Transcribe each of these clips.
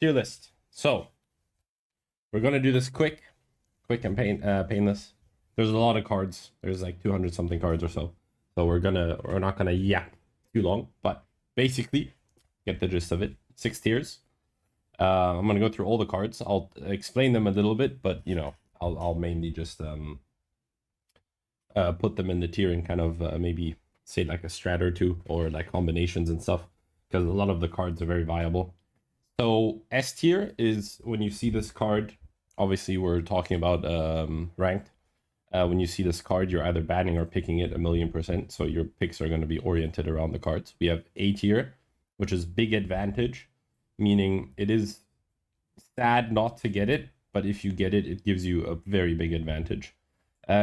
tier list. So we're gonna do this quick and painless. There's a lot of cards. There's like 200 something cards or so. So we're not gonna yap too long, but basically get the gist of it. 6 tiers. I'm gonna go through all the cards. I'll explain them a little bit, but you know, I'll mainly just put them in the tier and kind of maybe say like a strat or two or like combinations and stuff, because a lot of the cards are very viable. So S tier is when you see this card. Obviously, we're talking about ranked. When you see this card, you're either banning or picking it 1,000,000%. So your picks are going to be oriented around the cards. We have A tier, which is big advantage, meaning it is sad not to get it, but if you get it, it gives you a very big advantage.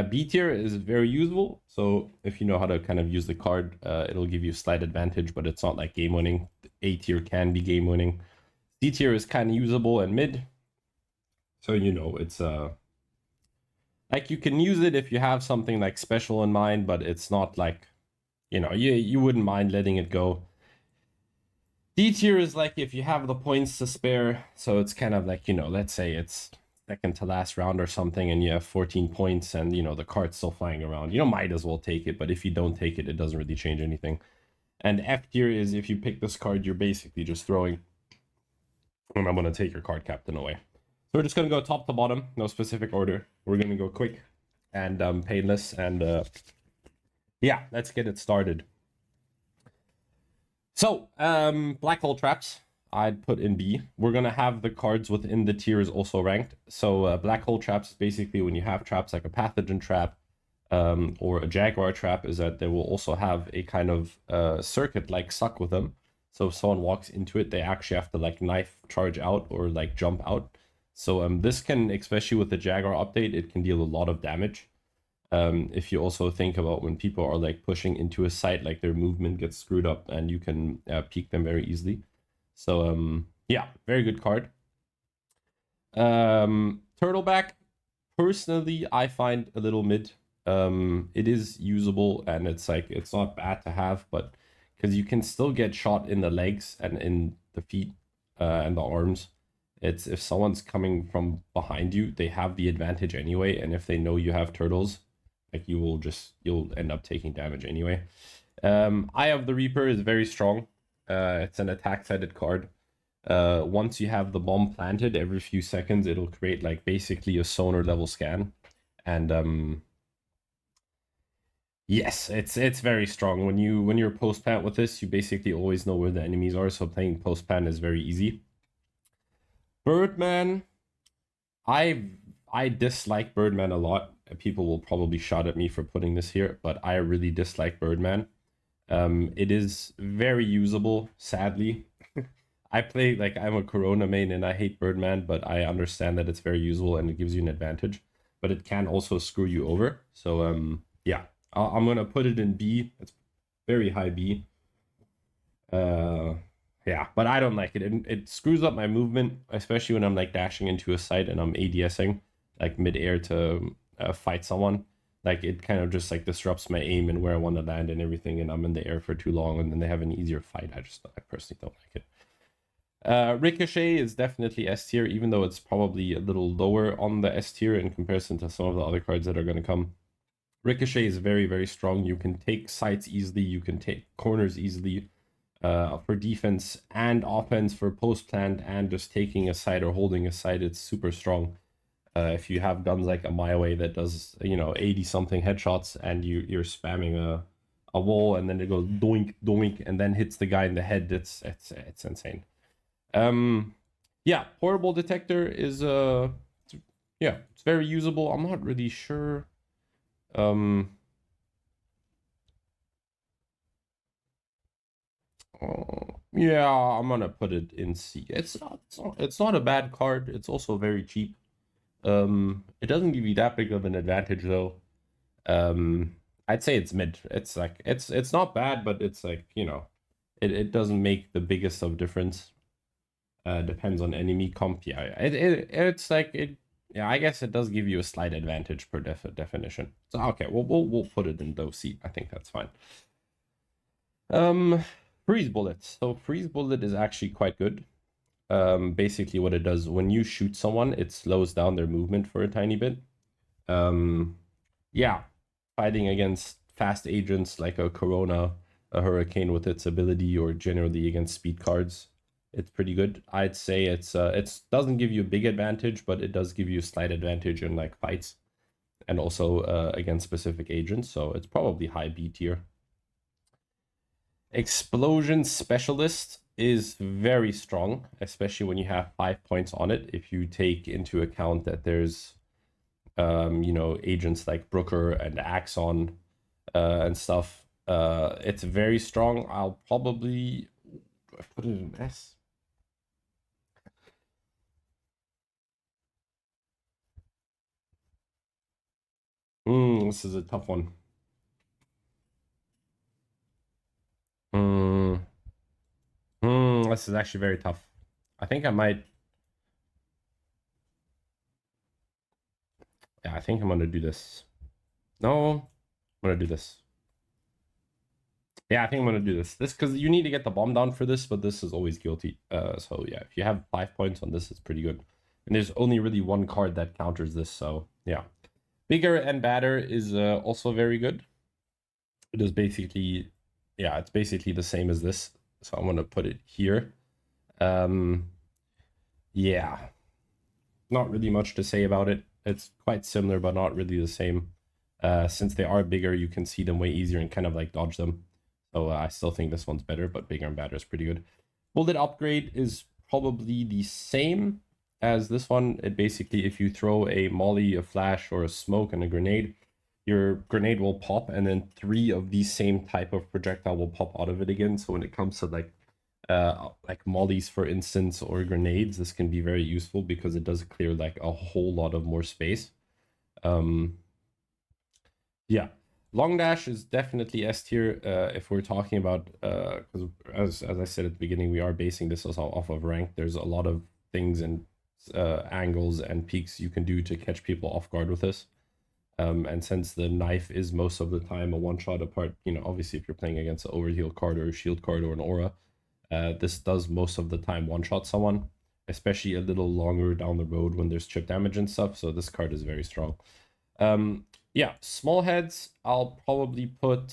B tier is very usable. So if you know how to kind of use the card, it'll give you slight advantage, but it's not like game winning. A tier can be game winning. C tier is kind of usable and mid. So, you know, it's like you can use it if you have something like special in mind, but it's not like, you know, you wouldn't mind letting it go. D tier is like if you have the points to spare. So it's kind of like, you know, let's say it's second to last round or something and you have 14 points and, you know, the card's still flying around. You know, might as well take it, but if you don't take it, it doesn't really change anything. And F tier is if you pick this card, you're basically just throwing, and I'm going to take your card captain away. So we're just going to go top to bottom, no specific order. We're going to go quick and painless. And yeah, let's get it started. So black hole traps, I'd put in B. We're going to have the cards within the tiers also ranked. So black hole traps is basically when you have traps like a pathogen trap or a jaguar trap, is that they will also have a kind of circuit like suck with them. So if someone walks into it, they actually have to like knife charge out or like jump out. So this can, especially with the Jaguar update, it can deal a lot of damage. If you also think about when people are like pushing into a site, like their movement gets screwed up and you can peek them very easily. So yeah, very good card. Turtleback, personally, I find a little mid. It is usable and it's like, it's not bad to have, but because you can still get shot in the legs and in the feet and the arms. It's if someone's coming from behind you, they have the advantage anyway, and if they know you have turtles, like you'll end up taking damage anyway. Eye of the Reaper is very strong. It's an attack-sided card. Once you have the bomb planted, every few seconds it'll create like basically a sonar level scan, and yes, it's very strong. When you're post plant with this, you basically always know where the enemies are, so playing post plant is very easy. Birdman, I dislike Birdman a lot. People will probably shout at me for putting this here, but I really dislike Birdman. It is very usable, sadly. I play like I'm a Corona main and I hate Birdman, but I understand that it's very usable and it gives you an advantage, but it can also screw you over. So yeah, I'm gonna put it in B. It's very high B. Yeah, but I don't like it. It screws up my movement, especially when I'm like dashing into a site and I'm ADSing like mid-air to fight someone. Like it kind of just like disrupts my aim and where I want to land and everything, and I'm in the air for too long, and then they have an easier fight. I personally don't like it. Ricochet is definitely S tier, even though it's probably a little lower on the S tier in comparison to some of the other cards that are going to come. Ricochet is very, very strong. You can take sites easily. You can take corners easily. For defense and offense, for post plant and just taking a side or holding a side, it's super strong. If you have guns like a My Way that does, you know, 80 something headshots and you're spamming a wall and then it goes doink doink and then hits the guy in the head, it's insane. Yeah, portable detector is yeah, it's very usable. I'm not really sure. Yeah, I'm gonna put it in C. It's not a bad card. It's also very cheap. It doesn't give you that big of an advantage though. I'd say it's mid. It's like it's not bad, but it's like, you know, it doesn't make the biggest of difference. Depends on enemy comp. Yeah, it's like it. Yeah, I guess it does give you a slight advantage per definition. So okay, we'll put it in low C. I think that's fine. Freeze bullet. So freeze bullet is actually quite good. basically what it does, when you shoot someone, it slows down their movement for a tiny bit. Yeah, fighting against fast agents like a Corona, a Hurricane with its ability, or generally against speed cards, it's pretty good. I'd say it doesn't give you a big advantage, but it does give you a slight advantage in like fights and also against specific agents. So it's probably high B tier. Explosion Specialist is very strong, especially when you have 5 points on it. If you take into account that there's you know, agents like Brooker and Axon and stuff. It's very strong. I'll probably put it in S. This is a tough one. This is actually very tough. I think I might. Yeah, I think I'm gonna do this. No, I'm gonna do this. Yeah, I think I'm gonna do this. This because you need to get the bomb down for this, but this is always guilty. So yeah, if you have 5 points on this, it's pretty good. And there's only really one card that counters this, so yeah. Bigger and badder is also very good. It is basically, yeah, it's basically the same as this. So I'm gonna put it here. Yeah, not really much to say about it. It's quite similar, but not really the same. Since they are bigger, you can see them way easier and kind of like dodge them. So I still think this one's better, but bigger and badder is pretty good. Bullet upgrade is probably the same as this one. It basically, if you throw a molly, a flash, or a smoke and a grenade, your grenade will pop, and then 3 of these same type of projectile will pop out of it again. So when it comes to like mollies, for instance, or grenades, this can be very useful because it does clear like a whole lot of more space. Yeah, long dash is definitely S tier if we're talking about because as I said at the beginning, we are basing this off of rank. There's a lot of things and angles and peaks you can do to catch people off guard with this. And since the knife is most of the time a one-shot apart, you know, obviously if you're playing against an overheal card or a shield card or an aura, this does most of the time one-shot someone, especially a little longer down the road when there's chip damage and stuff. So this card is very strong. Yeah, small heads, I'll probably put...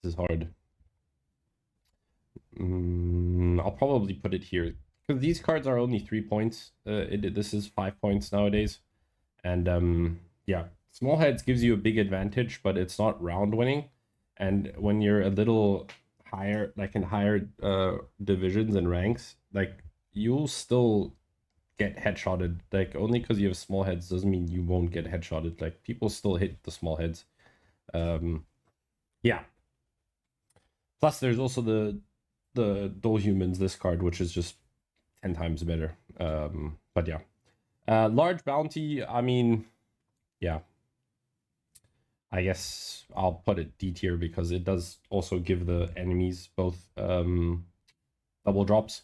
This is hard. I'll probably put it here because these cards are only 3 points. This is 5 points nowadays, and yeah, small heads gives you a big advantage, but it's not round winning. And when you're a little higher, like in higher divisions and ranks, like you'll still get headshotted. Like only because you have small heads doesn't mean you won't get headshotted. Like people still hit the small heads. Yeah. Plus, there's also the dual humans, this card, which is just 10 times better. But yeah. Large bounty, I mean, yeah. I guess I'll put it D tier because it does also give the enemies both double drops.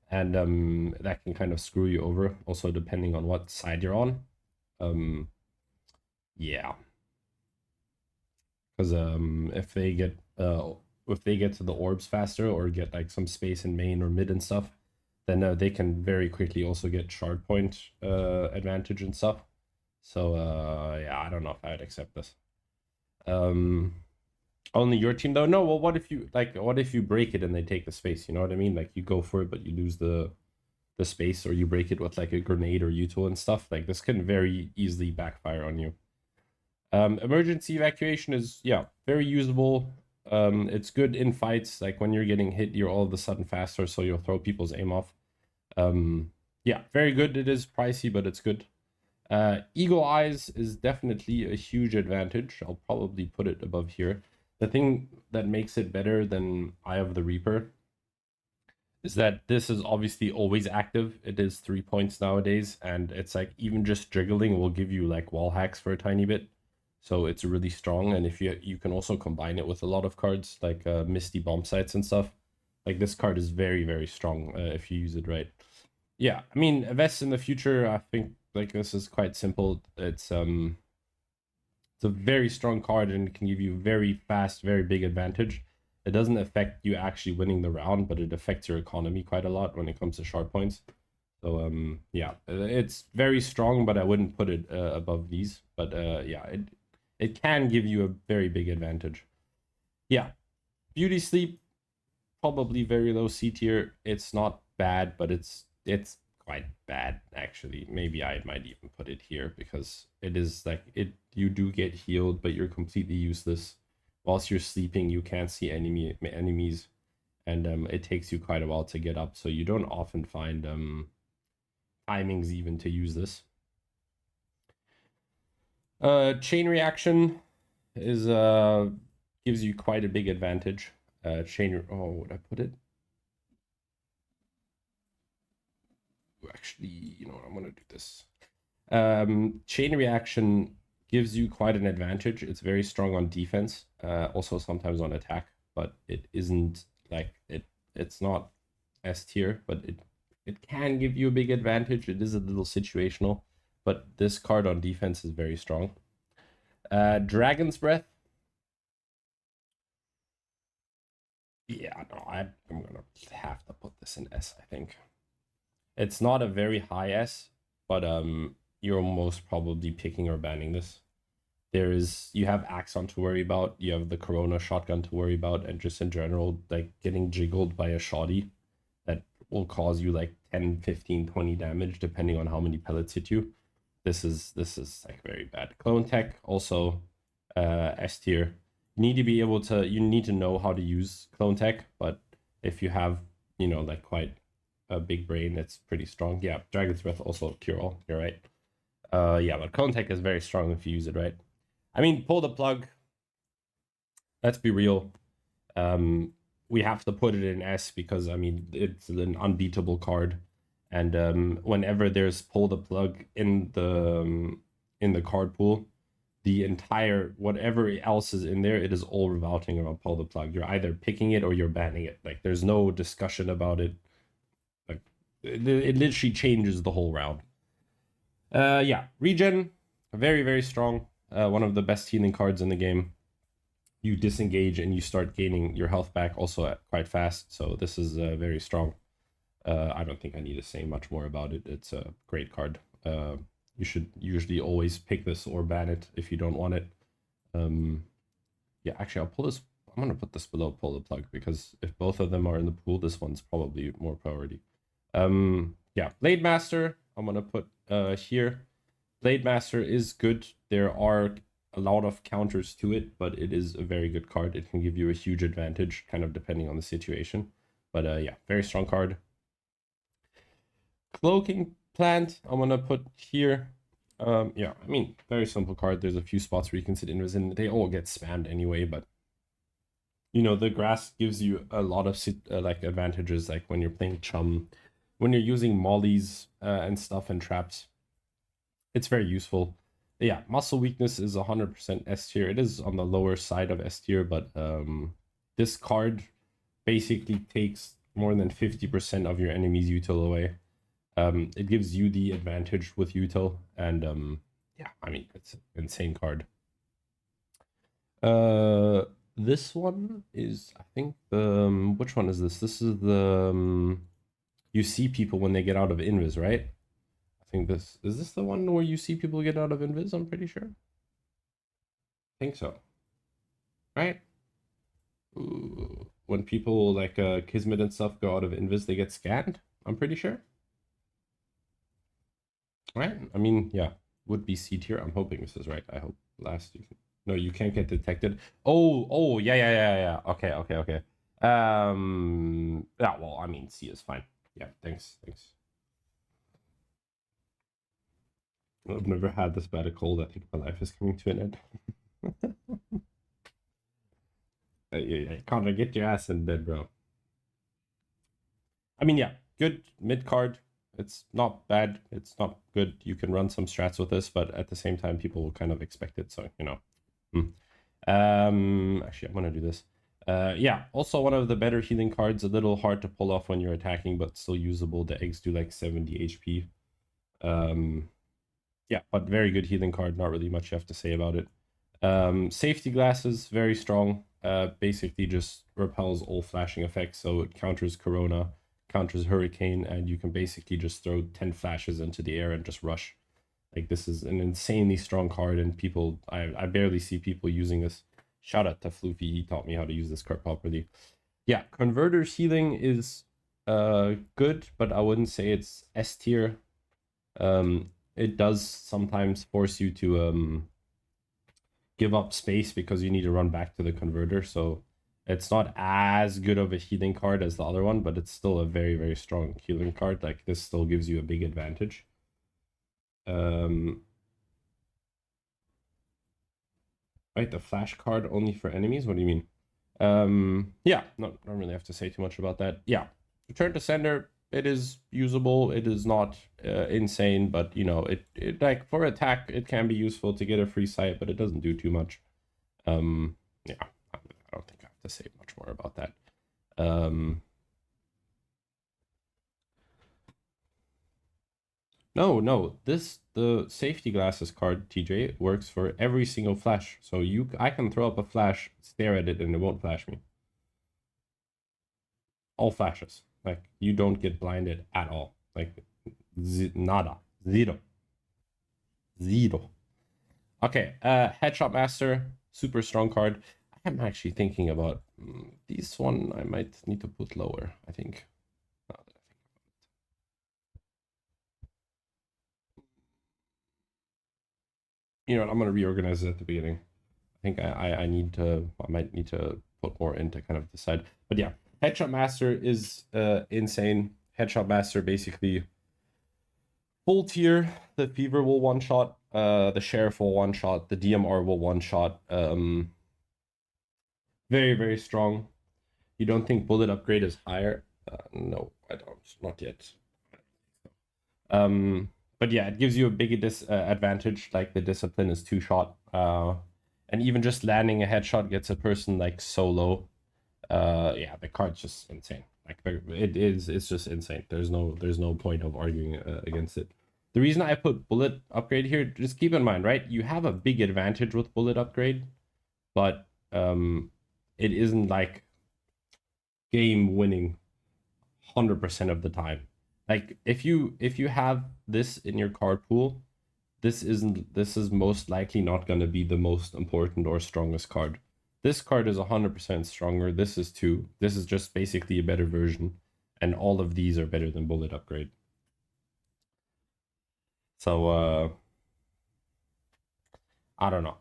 And that can kind of screw you over, also depending on what side you're on. Yeah. Because if they get to the orbs faster or get like some space in main or mid and stuff, then they can very quickly also get shard point advantage and stuff. So yeah, I don't know if I would accept this. Only your team though? No, well, what if you break it and they take the space? You know what I mean? Like you go for it, but you lose the space, or you break it with like a grenade or util and stuff. Like this can very easily backfire on you. Emergency evacuation is, yeah, very usable. It's good in fights, like when you're getting hit, you're all of a sudden faster, so you'll throw people's aim off. Yeah, very good. It is pricey, but it's good. Eagle Eyes is definitely a huge advantage. I'll probably put it above here. The thing that makes it better than Eye of the Reaper is that this is obviously always active. It is 3 points nowadays, and it's like even just jiggling will give you like wall hacks for a tiny bit. So it's really strong, and if you can also combine it with a lot of cards like Misty Bomb Sites and stuff. Like this card is very, very strong if you use it right. Yeah, I mean, Vest in the future, I think like this is quite simple. It's It's a very strong card and it can give you very fast, very big advantage. It doesn't affect you actually winning the round, but it affects your economy quite a lot when it comes to shard points. So yeah, it's very strong, but I wouldn't put it above these. But yeah, it can give you a very big advantage. Yeah, Beauty Sleep, probably very low C tier. It's not bad, but it's quite bad actually. Maybe I might even put it here because it is like you do get healed, but you're completely useless. Whilst you're sleeping, you can't see enemies, and it takes you quite a while to get up, so you don't often find timings even to use this. Chain reaction is gives you quite a big advantage. Would I put it? Actually, you know what, I'm gonna do this. Chain reaction gives you quite an advantage. It's very strong on defense, also sometimes on attack, but it isn't like it's not S tier, but it can give you a big advantage. It is a little situational, but this card on defense is very strong. Dragon's Breath. Yeah, no, I'm gonna have to put this in S, I think. It's not a very high S, but you're most probably picking or banning this. You have Axon to worry about, you have the Corona shotgun to worry about, and just in general, like getting jiggled by a shoddy that will cause you like 10, 15, 20 damage depending on how many pellets hit you. This is like very bad. Clone Tech also S tier. You need to know how to use Clone Tech, but if you have, you know, like quite a big brain, it's pretty strong. Yeah, Dragon's Breath also cure all, you're right. Yeah, but Clone Tech is very strong if you use it right. I mean, pull the plug. Let's be real. We have to put it in S because I mean it's an unbeatable card, and whenever there's pull the plug in the card pool, the entire whatever else is in there, it is all revolving around pull the plug. You're either picking it or you're banning it. Like there's no discussion about it. Like it literally changes the whole round. Yeah, regen, very very strong. One of the best healing cards in the game. You disengage and you start gaining your health back also quite fast. So this is very strong. I don't think I need to say much more about it. It's a great card. You should usually always pick this or ban it if you don't want it. Yeah, actually, I'll pull this. I'm going to put this below pull the plug because if both of them are in the pool, this one's probably more priority. Yeah, Blade Master, I'm going to put here. Blade Master is good. There are a lot of counters to it, but it is a very good card. It can give you a huge advantage, kind of depending on the situation. But yeah, very strong card. Cloaking Plant, I'm gonna put here. Yeah, I mean, very simple card. There's a few spots where you can sit invis in. They all get spammed anyway, but you know, the grass gives you a lot of like advantages, like when you're playing chum, when you're using mollies and stuff and traps. It's very useful. Yeah, muscle weakness is 100% S tier. It is on the lower side of S tier, but this card basically takes more than 50% of your enemy's util away. It gives you the advantage with util, and yeah, I mean, it's an insane card. This one is, I think, which one is this? This is the, you see people when they get out of invis, right? I think is this the one where you see people get out of invis? I'm pretty sure. I think so. Right? Ooh. When people like Kismet and stuff go out of invis, they get scanned. I'm pretty sure. Right? I mean, yeah, would be C tier. I'm hoping this is right. I hope last you can. No, you can't get detected. Oh, yeah. Okay. Yeah, well, I mean, C is fine. Yeah, thanks. I've never had this bad a cold. I think my life is coming to an end. Connor, get your ass in bed, bro. I mean, yeah, good mid card. It's not bad. It's not good. You can run some strats with this, but at the same time, people will kind of expect it. So, you know. Actually, I'm gonna do this. Yeah, also one of the better healing cards. A little hard to pull off when you're attacking, but still usable. The eggs do like 70 HP. Yeah, but very good healing card. Not really much you have to say about it. Safety glasses, very strong. Basically just repels all flashing effects, so it counters Corona, counters Hurricane, and you can basically just throw 10 flashes into the air and just rush. Like, this is an insanely strong card, and people, I barely see people using this. Shout out to Floofy, he taught me how to use this card properly. Yeah, Converter's healing is good, but I wouldn't say it's S tier. It does sometimes force you to give up space because you need to run back to the converter, so it's not as good of a healing card as the other one, but it's still a very, very strong healing card. Like, this still gives you a big advantage. Right, the flash card only for enemies? What do you mean? Yeah, don't really have to say too much about that. Yeah, return to sender, it is usable. It is not insane, but you know, it like for attack, it can be useful to get a free sight, but it doesn't do too much. Yeah, I don't think I have to say much more about that. No, the safety glasses card, TJ, works for every single flash. So I can throw up a flash, stare at it, and it won't flash me. All flashes. Like, you don't get blinded at all. Like, nada. Zero. Okay, Headshot Master, super strong card. I'm actually thinking about this one. I might need to put lower, I think. You know what, I'm gonna reorganize it at the beginning. I think I might need to put more in to kind of decide. But yeah, Headshot Master is insane. Headshot Master basically full tier. The Fever will one shot. The Sheriff will one shot. The DMR will one shot. Very, very strong. You don't think bullet upgrade is higher? No, I don't. Not yet. But yeah, it gives you a big advantage. Like, the discipline is 2-shot. And even just landing a headshot gets a person like so low. Yeah, the card's just insane. Like, it's just insane. There's no point of arguing against it. The reason I put bullet upgrade here, just keep in mind, right? You have a big advantage with bullet upgrade, but it isn't like game winning 100% of the time. Like, if you have this in your card pool, this is most likely not going to be the most important or strongest card. This card is 100% stronger. This is 2. This is just basically a better version, and all of these are better than bullet upgrade. So I don't know.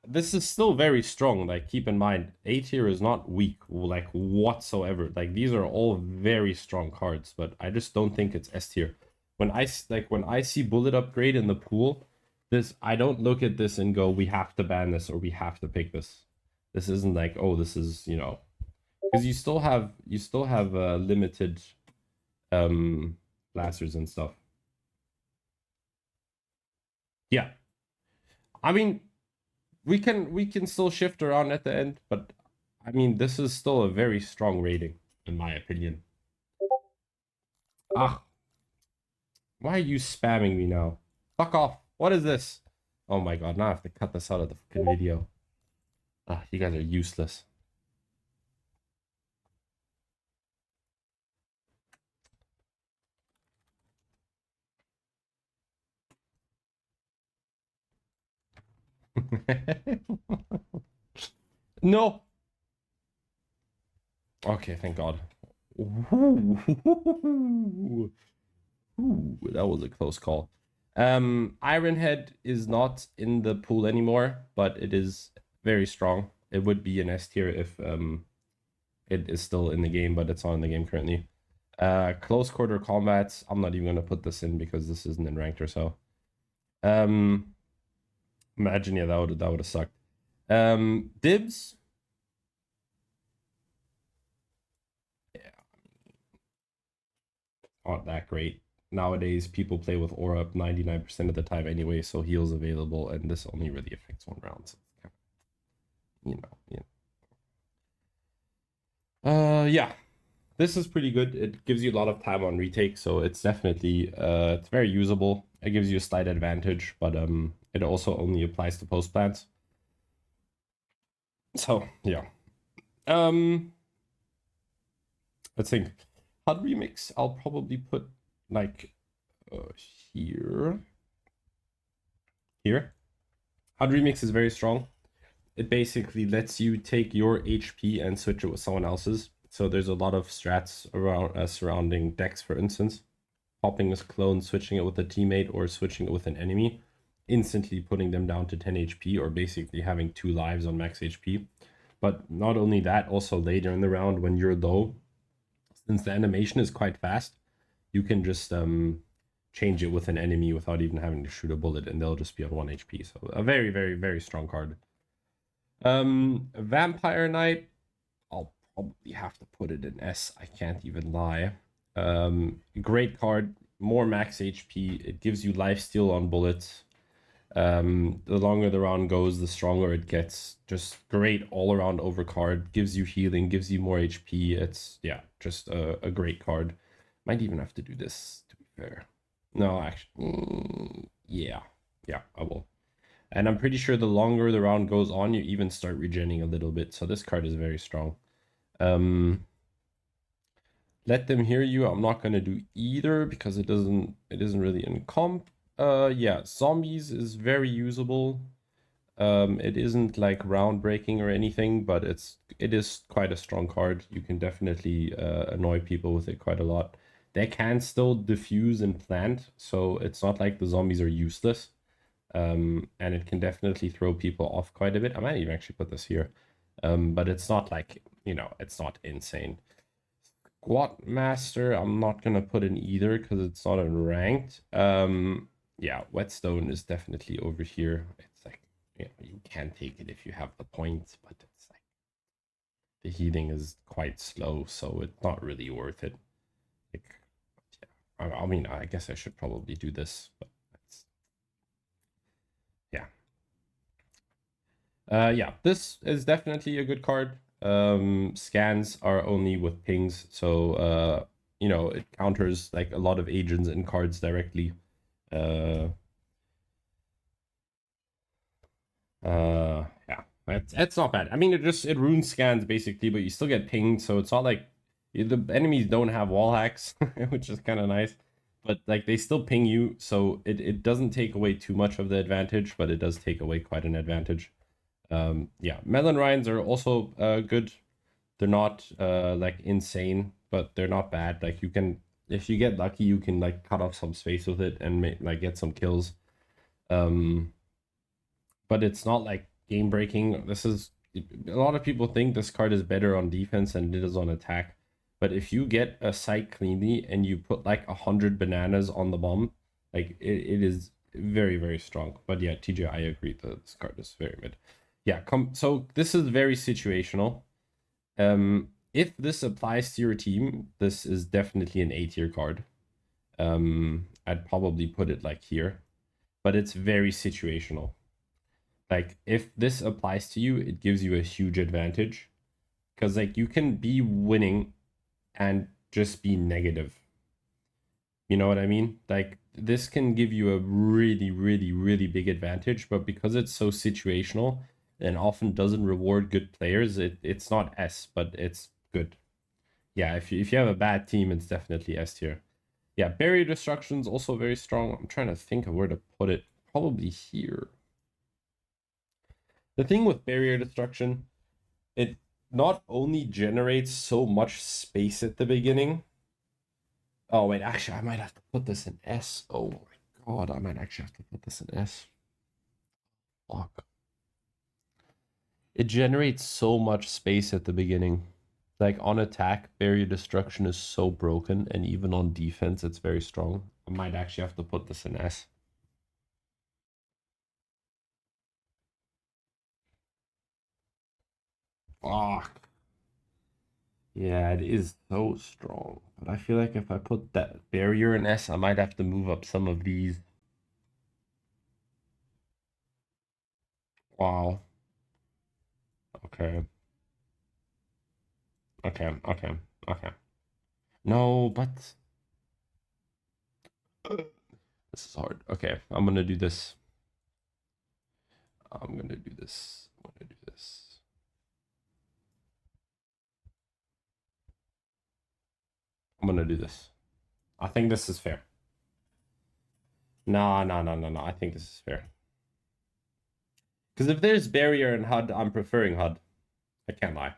This is still very strong. Like, keep in mind, A tier is not weak, like, whatsoever. Like, these are all very strong cards, but I just don't think it's S tier. When I see bullet upgrade in the pool, I don't look at this and go, we have to ban this or we have to pick this. This isn't like, oh, this is, you know, because you still have limited blasters and stuff. Yeah, I mean, we can still shift around at the end, but I mean, this is still a very strong rating in my opinion. Ah, why are you spamming me now? Fuck off. What is this? Oh my god, now I have to cut this out of the fucking video. Ah, you guys are useless. No. Okay, thank god. Ooh, that was a close call. Ironhead is not in the pool anymore, but it is very strong. It would be an S tier if it is still in the game, but it's not in the game currently. Close quarter combats, I'm not even gonna put this in because this isn't in ranked or so. Imagine, yeah, that would have sucked. Dibs. Yeah, not that great. Nowadays, people play with aura up 99% of the time anyway, so heals available, and this only really affects 1 round. So it's kind of, yeah. This is pretty good. It gives you a lot of time on retake, so it's definitely it's very usable. It gives you a slight advantage, but it also only applies to post plants. So yeah. Um, let's think. HUD remix, I'll probably put like here. Here. HUD remix is very strong. It basically lets you take your HP and switch it with someone else's. So there's a lot of strats around surrounding decks, for instance. Popping a clone, switching it with a teammate, or switching it with an enemy, instantly putting them down to 10 HP, or basically having 2 lives on max HP. But not only that, also later in the round when you're low, since the animation is quite fast, you can just change it with an enemy without even having to shoot a bullet, and they'll just be on 1 HP. So a very, very, very strong card. Vampire Knight, I'll probably have to put it in S. I can't even lie. Great card, more max HP. It gives you lifesteal on bullets. The longer the round goes, the stronger it gets. Just great all around overcard. Gives you healing, gives you more HP. It's, yeah, just a great card. Might even have to do this, to be fair. No, actually, yeah, I will. And I'm pretty sure the longer the round goes on, you even start regenerating a little bit. So this card is very strong. Let them hear you. I'm not gonna do either because it isn't really in comp. Yeah, zombies is very usable. It isn't like round breaking or anything, but it is quite a strong card. You can definitely annoy people with it quite a lot. They can still diffuse and plant, so it's not like the zombies are useless. And it can definitely throw people off quite a bit. I might even actually put this here. But it's not like, it's not insane. Squat Master, I'm not gonna put in either because it's not in ranked. Yeah, Whetstone is definitely over here. It's like, you can take it if you have the points, but it's like the healing is quite slow, so it's not really worth it. Like, yeah. I mean, I guess I should probably do this, but that's, yeah. Yeah, this is definitely a good card. Scans are only with pings, so it counters like a lot of agents and cards directly. Yeah, it's not bad. I mean, it runes scans basically, but you still get pinged, so it's not like the enemies don't have wall hacks, which is kind of nice. But like they still ping you, so it doesn't take away too much of the advantage, but it does take away quite an advantage. Yeah, melon rinds are also good. They're not like insane, but they're not bad. Like you can, if you get lucky, you can like cut off some space with it and like get some kills. Um, but it's not like game breaking. This is a lot of people think this card is better on defense than it is on attack. But if you get a site cleanly and you put like 100 bananas on the bomb, like it is very, very strong. But yeah, TJ, I agree that this card is very mid. Yeah, so this is very situational. If this applies to your team, this is definitely an A-tier card. I'd probably put it like here, but it's very situational. Like if this applies to you, it gives you a huge advantage because like you can be winning and just be negative. You know what I mean? Like this can give you a really, really, really big advantage, but because it's so situational and often doesn't reward good players, it's not S, but it's good. Yeah, if you have a bad team, it's definitely S tier. Yeah, barrier destruction's also very strong. I'm trying to think of where to put it. Probably here. The thing with barrier destruction, it not only generates so much space at the beginning. Oh wait, actually, I might have to put this in S. Oh my god, I might actually have to put this in S. Fuck. It generates so much space at the beginning. Like on attack, barrier destruction is so broken, and even on defense, it's very strong. I might actually have to put this in S. Fuck. Yeah, it is so strong. But I feel like if I put that barrier in S, I might have to move up some of these. Wow. Okay. Okay. Okay. Okay. No, but this is hard. Okay, I'm gonna do this. I'm gonna do this. I'm gonna do this. I'm gonna do this. I think this is fair. No. I think this is fair. Because if there's barrier and HUD, I'm preferring HUD. I can't lie.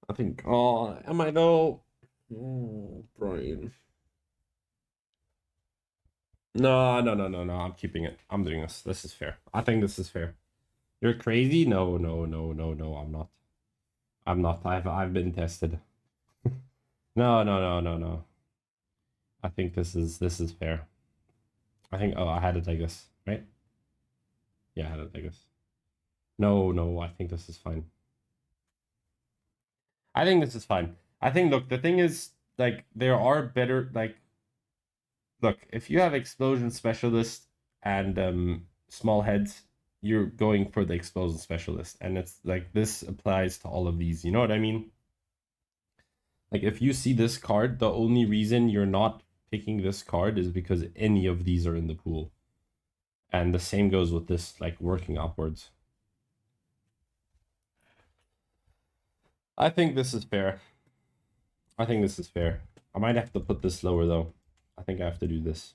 I think. Oh, am I though? Oh, Brian. No. I'm keeping it. I'm doing this. This is fair. I think this is fair. You're crazy? No. I'm not. I'm not. I've been tested. No. I think this is fair. I think. Oh, I had it like this, right? Yeah, I had it like this. No. I think this is fine. I think this is fine. I think. Look, the thing is, like, there are better. Like, look, if you have explosion specialist and small heads, you're going for the explosion specialist, and it's like this applies to all of these. You know what I mean? Like, if you see this card, the only reason you're not picking this card is because any of these are in the pool. And the same goes with this, like, working upwards. I think this is fair. I think this is fair. I might have to put this lower, though. I think I have to do this.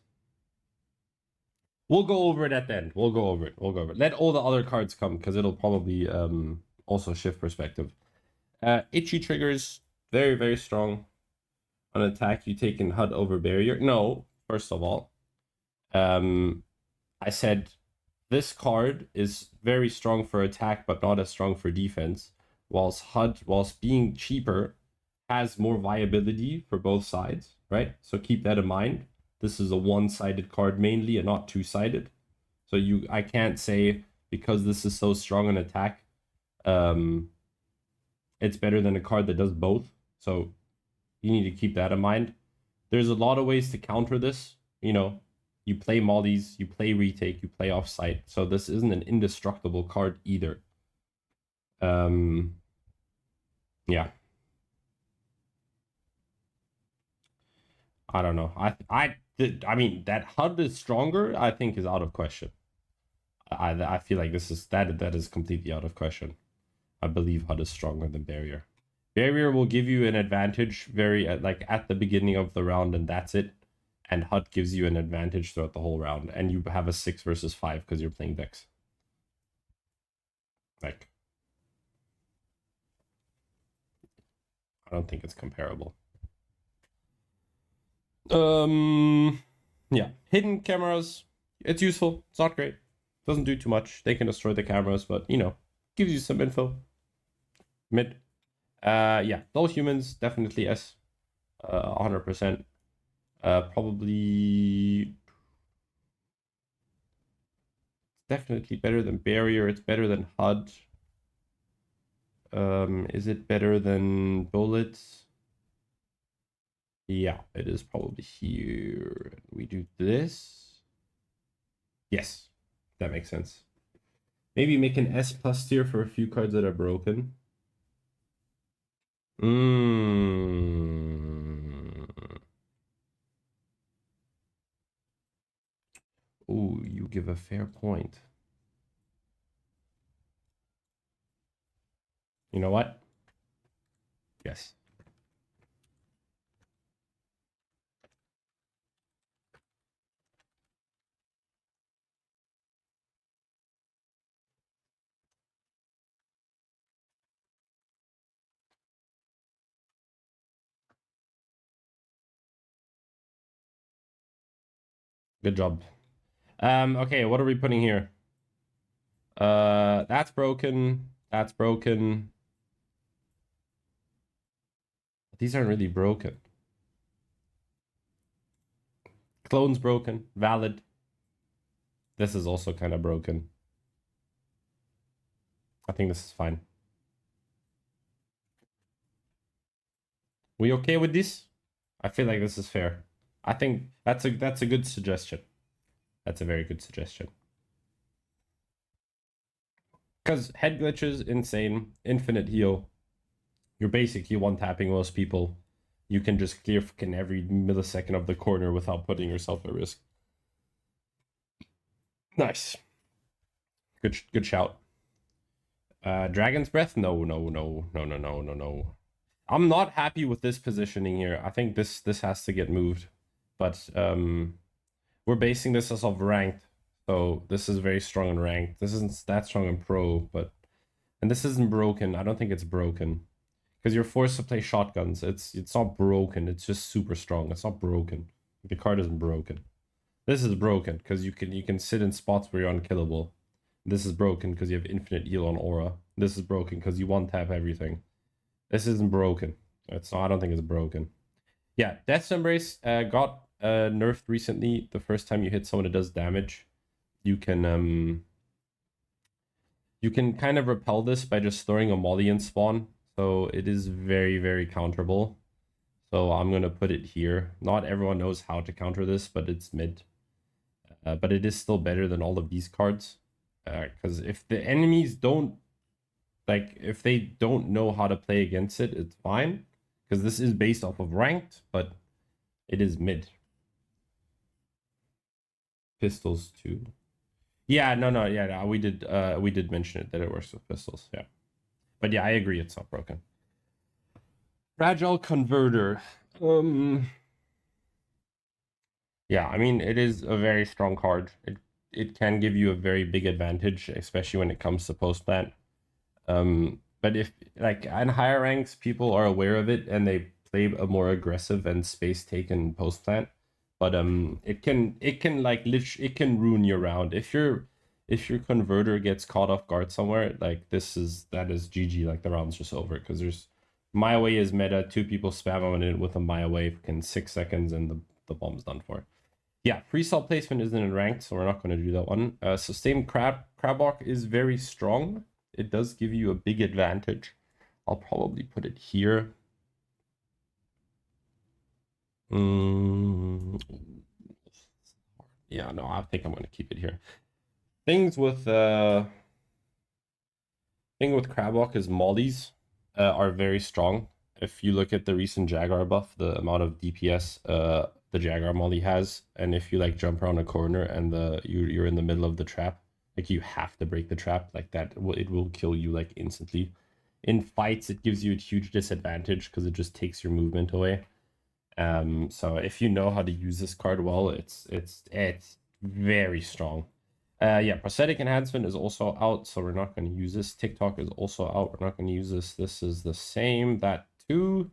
We'll go over it at the end. We'll go over it. Let all the other cards come, because it'll probably also shift perspective. Itchy triggers, very, very strong. On attack, you take in HUD over barrier. No, first of all. I said this card is very strong for attack, but not as strong for defense. Whilst HUD, whilst being cheaper, has more viability for both sides, right? So keep that in mind. This is a one-sided card mainly and not two-sided. So I can't say because this is so strong on attack, it's better than a card that does both. So you need to keep that in mind. There's a lot of ways to counter this. You know, you play mollies, you play retake, you play offside. So this isn't an indestructible card either. Yeah. I don't know. I mean, that HUD is stronger, I think, is out of question. I feel like that is completely out of question. I believe HUD is stronger than barrier. Barrier will give you an advantage very like at the beginning of the round, and that's it. And HUD gives you an advantage throughout the whole round, and you have a 6 versus 5 because you're playing Vex. Like, I don't think it's comparable. Yeah, hidden cameras. It's useful. It's not great. Doesn't do too much. They can destroy the cameras, but you know, gives you some info. Mid. Yeah, those humans definitely S. 100%. Probably definitely better than barrier. It's better than HUD. Is it better than bullets? Yeah, it is probably here. We do this. Yes, that makes sense. Maybe make an S plus tier for a few cards that are broken. Oh, you give a fair point. You know what? Yes. Good job. Okay, what are we putting here? That's broken. That's broken. These aren't really broken. Clone's broken. Valid. This is also kind of broken. I think this is fine. We okay with this? I feel like this is fair. I think that's a good suggestion. That's a very good suggestion. Because head glitches, insane, infinite heal. You're basically one-tapping most people. You can just clear fucking every millisecond of the corner without putting yourself at risk. Nice. Good shout. Dragon's Breath? No. I'm not happy with this positioning here. I think this has to get moved. But we're basing this as of ranked. So this is very strong in ranked. This isn't that strong in pro, but and this isn't broken. I don't think it's broken. Because you're forced to play shotguns. It's not broken, it's just super strong. It's not broken. The card isn't broken. This is broken because you can sit in spots where you're unkillable. This is broken because you have infinite heal on aura. This is broken because you one tap everything. This isn't broken. It's not, I don't think it's broken. Yeah, Death's Embrace got nerfed recently. The first time you hit someone that does damage, you can kind of repel this by just throwing a molly in spawn. So it is very, very counterable. So I'm gonna put it here. Not everyone knows how to counter this, but it's mid. But it is still better than all of these cards. Because if the enemies don't if they don't know how to play against it, it's fine. Because this is based off of ranked, but it is mid. Pistols too. Yeah, no, yeah, we did mention it that it works with pistols, yeah. But yeah, I agree, it's not broken. Fragile Converter. Yeah, I mean, it is a very strong card. It can give you a very big advantage, especially when it comes to post plant. But if like in higher ranks, people are aware of it and they play a more aggressive and space taken post plant. But it can like it can ruin your round if your converter gets caught off guard somewhere. Like that is GG. Like the round's just over because there's my way is meta. Two people spam on it with a my way in 6 seconds and the bomb's done for. Yeah, free cell placement isn't in ranked, so we're not going to do that one. Sustained Crabwalk is very strong. It does give you a big advantage. I'll probably put it here. Yeah, no, I think I'm going to keep it here. Thing with Crabwalk is mollies are very strong. If you look at the recent Jaguar buff, the amount of DPS the Jaguar molly has, and if you like jump around a corner and you're in the middle of the trap, like you have to break the trap, like that it will kill you like instantly. In fights, it gives you a huge disadvantage because it just takes your movement away. So if you know how to use this card well, it's very strong. Yeah, prosthetic enhancement is also out, so we're not going to use this. TikTok is also out. We're not going to use this. This is the same. That too.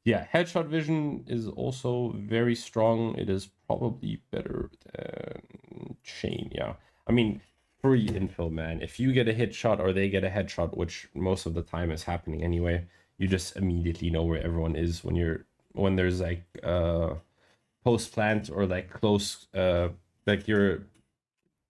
Yeah, headshot vision is also very strong. It is probably better than chain. Yeah, I mean, free infill, man. If you get a headshot or they get a headshot, which most of the time is happening anyway, you just immediately know where everyone is when there's like post plant or like close like you're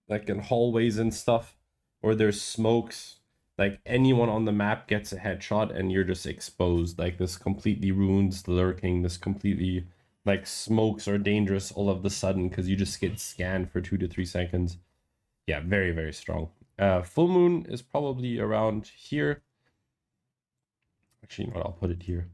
like in hallways and stuff, or there's smokes. Like anyone on the map gets a headshot and you're just exposed. Like this completely ruins lurking. This completely like smokes are dangerous all of the sudden because you just get scanned for 2 to 3 seconds. Yeah, very, very strong. Full moon is probably around here. Actually, you know what, I'll put it here.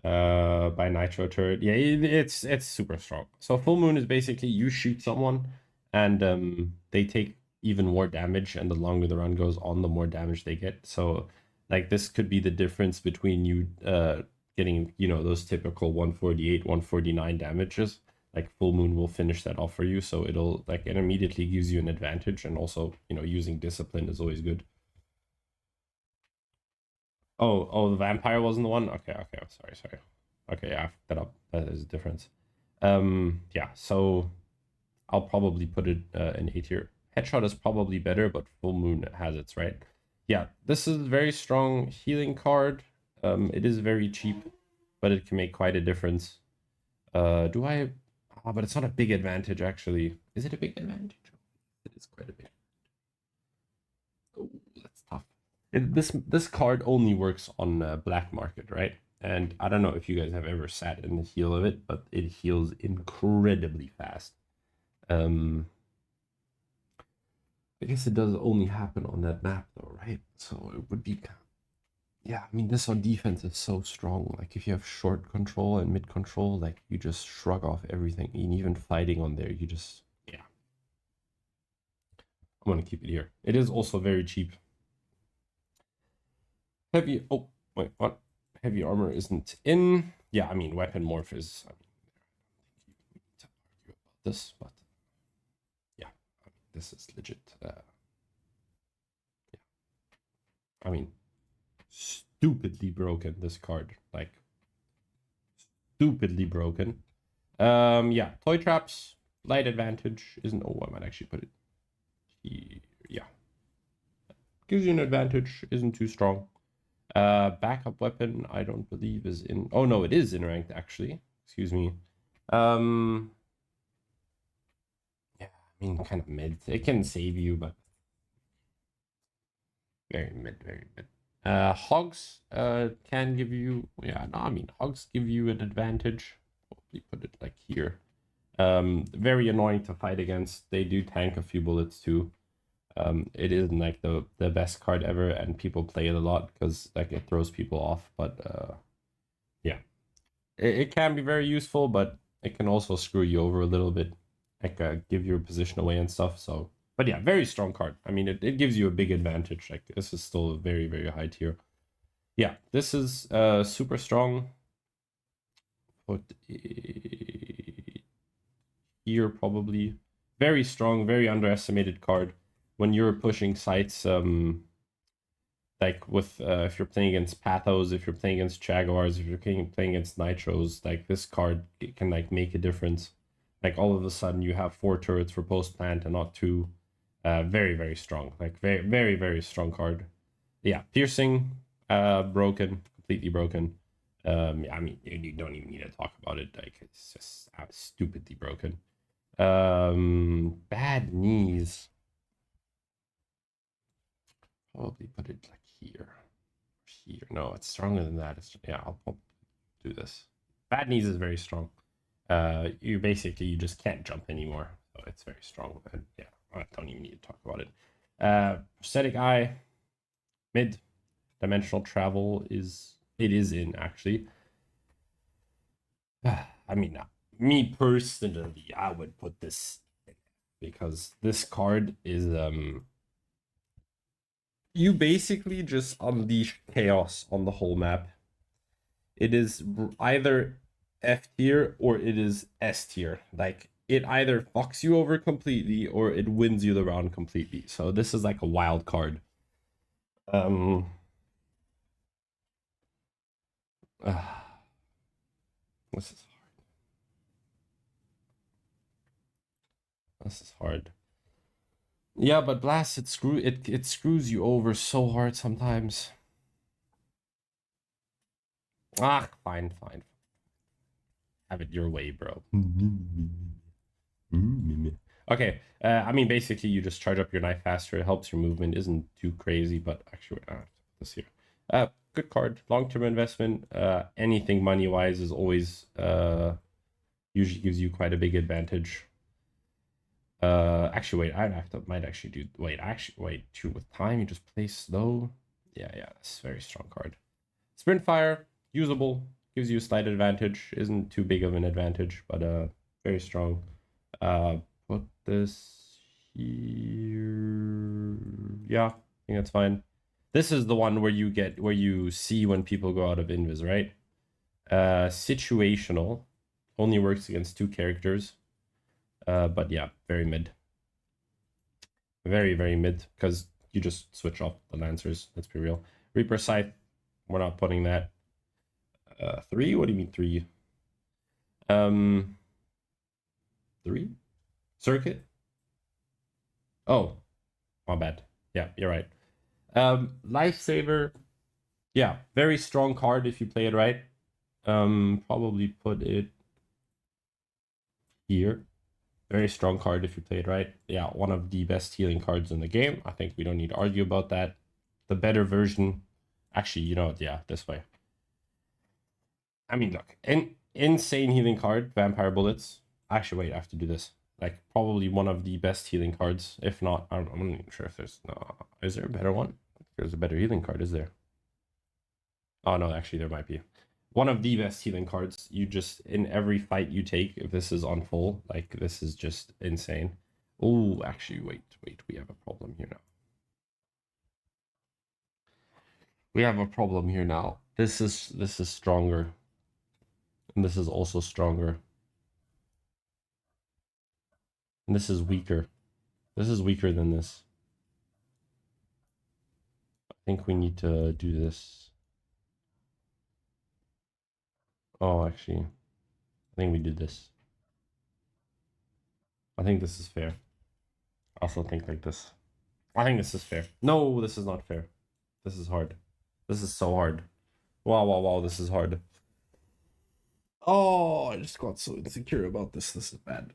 By Nitro Turret. Yeah, it's super strong. So full moon is basically you shoot someone and they take even more damage, and the longer the run goes on, the more damage they get. So like this could be the difference between you getting, you know, those typical 148, 149 damages. Like full moon will finish that off for you, so it'll like it immediately gives you an advantage, and also, you know, using discipline is always good. Oh, the vampire wasn't the one? Okay, sorry. Okay, yeah, I fucked that up. That is a difference. Yeah, so I'll probably put it in A tier. Headshot is probably better, but Full Moon has its, right? Yeah, this is a very strong healing card. It is very cheap, but it can make quite a difference. Do I... Oh, but it's not a big advantage, actually. Is it a big advantage? It is quite a big. Oh, that's tough. This card only works on black market, right? And I don't know if you guys have ever sat in the heal of it, but it heals incredibly fast. I guess it does only happen on that map though, right? So it would be, yeah, I mean, this on defense is so strong. Like if you have short control and mid control, like you just shrug off everything. And even fighting on there, you just, yeah. I'm gonna keep it here. It is also very cheap. Heavy, oh, wait, what? Heavy armor isn't in. Yeah, I mean, weapon morph is. I mean, we need to argue about this, but yeah, I mean, this is legit. Yeah, I mean, stupidly broken. This card, like, stupidly broken. Yeah, toy traps, light advantage isn't. Oh, I might actually put it here. Yeah, gives you an advantage. Isn't too strong. Backup weapon, I don't believe is in. Oh no, it is in ranked actually. Excuse me. Yeah, I mean, kind of mid. It can save you, but very mid, very mid. Hogs, can give you. Yeah, no, I mean, hogs give you an advantage. Probably put it like here. Very annoying to fight against. They do tank a few bullets too. It isn't like the best card ever, and people play it a lot because like it throws people off. But yeah, it can be very useful, but it can also screw you over a little bit, like give your position away and stuff. So, but yeah, very strong card. I mean, it gives you a big advantage. Like this is still a very very high tier. Yeah, this is super strong. Put it here probably. Very strong, very underestimated card. When you're pushing sites, like with if you're playing against Pathos, if you're playing against Jaguars, if you're playing against Nitros, like this card can like make a difference. Like all of a sudden you have 4 turrets for post plant and not 2. Very very strong. Like very very very strong card. Yeah, piercing, broken, completely broken. Yeah, I mean you don't even need to talk about it. Like it's just stupidly broken. Bad knees. Probably put it like here. Here. No, it's stronger than that. It's yeah, I'll do this. Bad knees is very strong. You basically you just can't jump anymore. So it's very strong. And yeah, I don't even need to talk about it. Prosthetic eye, mid dimensional travel is in actually. I mean, me personally, I would put this in because this card is you basically just unleash chaos on the whole map. It is either F tier or it is S tier. Like it either fucks you over completely or it wins you the round completely. So this is like a wild card. Um uh, this is hard. This is hard. Yeah, but blast it screws you over so hard sometimes. Ah, fine, fine. Have it your way, bro. Okay, I mean, basically, you just charge up your knife faster. It helps your movement. Isn't too crazy, but actually, I have to put this here. Good card. Long-term investment. Anything money-wise is always usually gives you quite a big advantage. Actually, wait. Might actually do. Wait. Shoot with time. You just play slow. Yeah. That's a very strong card. Sprint fire, usable. Gives you a slight advantage. Isn't too big of an advantage, but very strong. Put this here. Yeah, I think that's fine. This is the one where you see when people go out of invis, right? Situational only works against 2 characters. But yeah, very mid. Very, very mid, because you just switch off the Lancers. Let's be real. Reaper Scythe, we're not putting that. 3? What do you mean 3? 3? Circuit? Oh, my bad. Yeah, you're right. Lifesaver. Yeah, very strong card if you play it right. Probably put it here. Very strong card if you play it right. Yeah, one of the best healing cards in the game. I think we don't need to argue about that. The better version. Actually, you know what? Yeah, this way. I mean, look, insane healing card, Vampire Bullets. Actually, wait, I have to do this. Like, probably one of the best healing cards. If not, I'm not even sure if there's. No, is there a better one? There's a better healing card, is there? Oh, no, actually, there might be. One of the best healing cards. You just, in every fight you take, if this is on full, like, this is just insane. Oh, actually, wait. We have a problem here now. We have a problem here now. This is stronger. And this is also stronger. And this is weaker. This is weaker than this. I think we need to do this. Oh, actually, I think we did this. I think this is fair. I also think like this. I think this is fair. No, this is not fair. This is hard. This is so hard. Wow, wow, wow, this is hard. Oh, I just got so insecure about this. This is bad.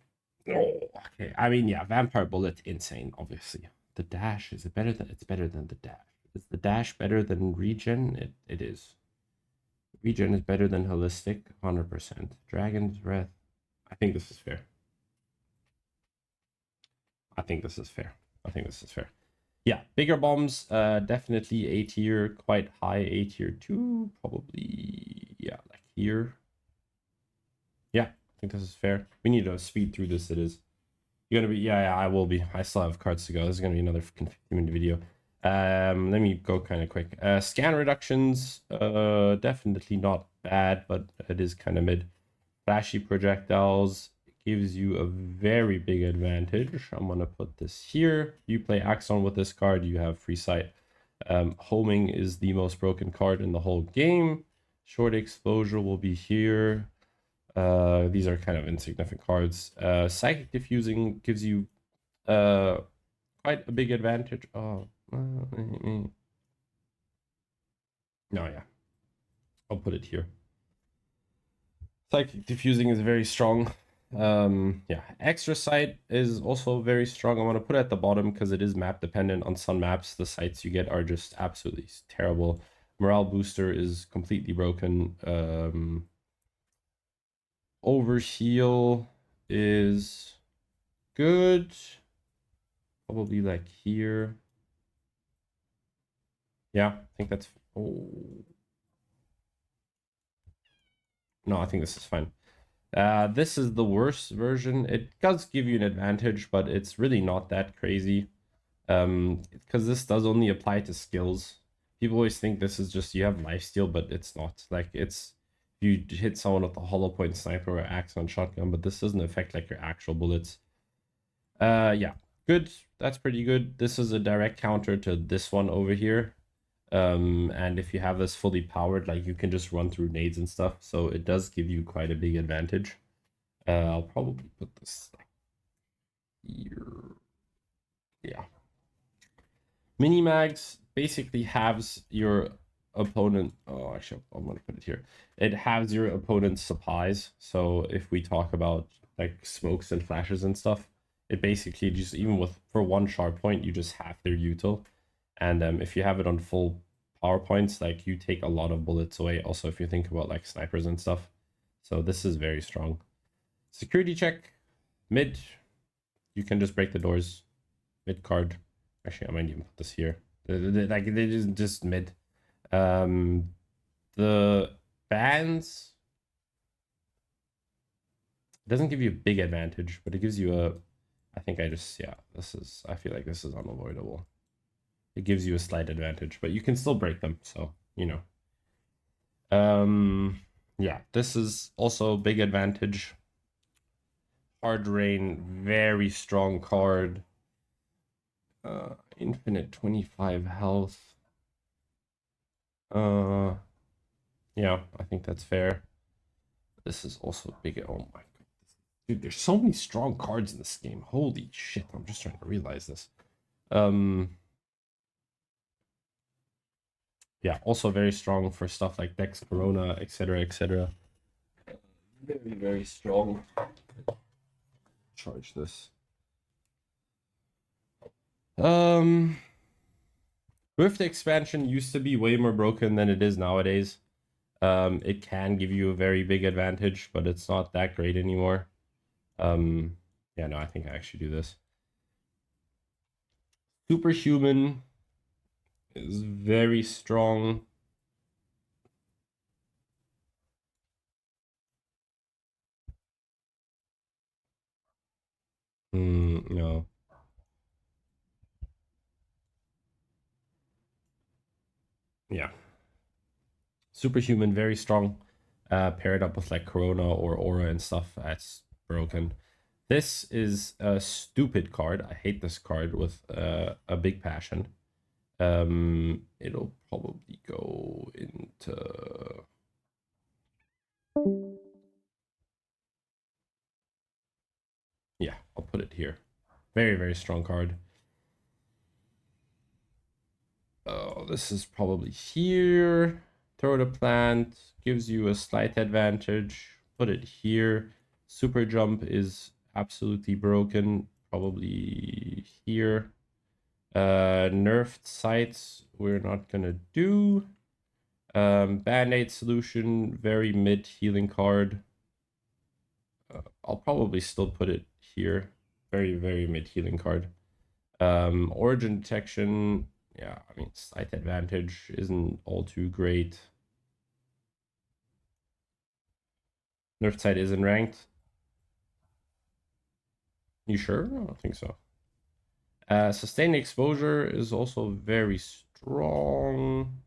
Oh, okay. I mean, yeah, Vampire Bullet, insane, obviously. The dash, is it better than it's better than the dash? Is the dash better than regen? It is. Regen is better than holistic, 100%. Dragon's Breath. I think this is fair. I think this is fair. I think this is fair. Yeah, bigger bombs, definitely A tier, quite high A tier 2, probably, yeah, like here. Yeah, I think this is fair. We need to speed through this, it is. You're gonna be, yeah, I will be. I still have cards to go. This is gonna be another 50-minute video. Let me go kind of quick. Scan reductions, definitely not bad, but it is kind of mid. Flashy projectiles gives you a very big advantage. I'm gonna put this here. You play Axon with this card, you have free sight. Homing is the most broken card in the whole game. Short exposure will be here. These are kind of insignificant cards. Psychic diffusing gives you quite a big advantage. Oh, no, yeah, I'll put it here. Psychic diffusing is very strong. Yeah, extra sight is also very strong. I want to put it at the bottom because it is map dependent. On some maps, the sights you get are just absolutely terrible. Morale booster is completely broken. Overheal is good. Probably like here. Yeah, I think that's... Oh. No, I think this is fine. This is the worst version. It does give you an advantage, but it's really not that crazy. Because this does only apply to skills. People always think this is just you have lifesteal, but it's not. Like, it's you hit someone with a hollow point sniper or axe on shotgun, but this doesn't affect like your actual bullets. Yeah, good. That's pretty good. This is a direct counter to this one over here. And if you have this fully powered, like you can just run through nades and stuff, so it does give you quite a big advantage. I'll probably put this here. Yeah. Mini mags basically halves your opponent. Oh, actually, I'm gonna put it here. It halves your opponent's supplies. So if we talk about like smokes and flashes and stuff, it basically just, even with for one sharp point, you just half their util. And if you have it on full power points, like you take a lot of bullets away. Also, if you think about like snipers and stuff. So this is very strong. Security check, mid. You can just break the doors. Mid card. Actually, I might even put this here. Like they just mid. The bans doesn't give you a big advantage, but it gives you a. I think I just, yeah. This is. I feel like this is unavoidable. It gives you a slight advantage, but you can still break them. So you know. Yeah, this is also a big advantage. Hard Rain, very strong card. Infinite 25 health. Yeah, I think that's fair. This is also big. Oh my god. Dude, there's so many strong cards in this game. Holy shit, I'm just trying to realize this. Yeah, also very strong for stuff like Dex Corona, etc., etc. Very, very strong. Charge this. Rift expansion used to be way more broken than it is nowadays. It can give you a very big advantage, but it's not that great anymore. Yeah, no, I think I actually do this. Superhuman is very strong. No. Yeah. Superhuman, very strong. Paired up with like Corona or Aura and stuff, that's broken. This is a stupid card. I hate this card with a big passion. It'll probably go into... Yeah, I'll put it here. Very, very strong card. Oh, this is probably here. Throw the plant, gives you a slight advantage. Put it here. Super jump is absolutely broken. Probably here. Nerfed sights, we're not gonna do. Band-Aid solution, very mid healing card. I'll probably still put it here. Very, very mid healing card. Origin detection, yeah, I mean, slight advantage isn't all too great. Nerf side isn't ranked. You sure? I don't think so. Sustained exposure is also very strong.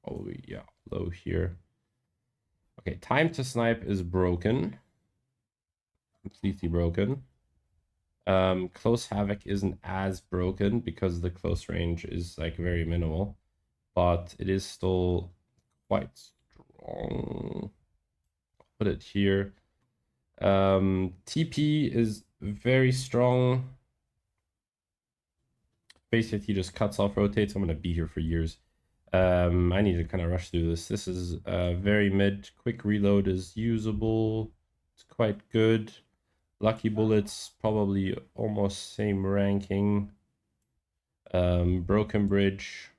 Oh, yeah, low here. Okay, time to snipe is broken. Completely broken. Close havoc isn't as broken because the close range is like very minimal, but it is still quite strong. Put it here. TP is very strong. Basically just cuts off rotates. I'm gonna be here for years. I need to kind of rush through this. This is very mid. Quick reload is usable. It's quite good. Lucky bullets probably almost same ranking. Broken bridge.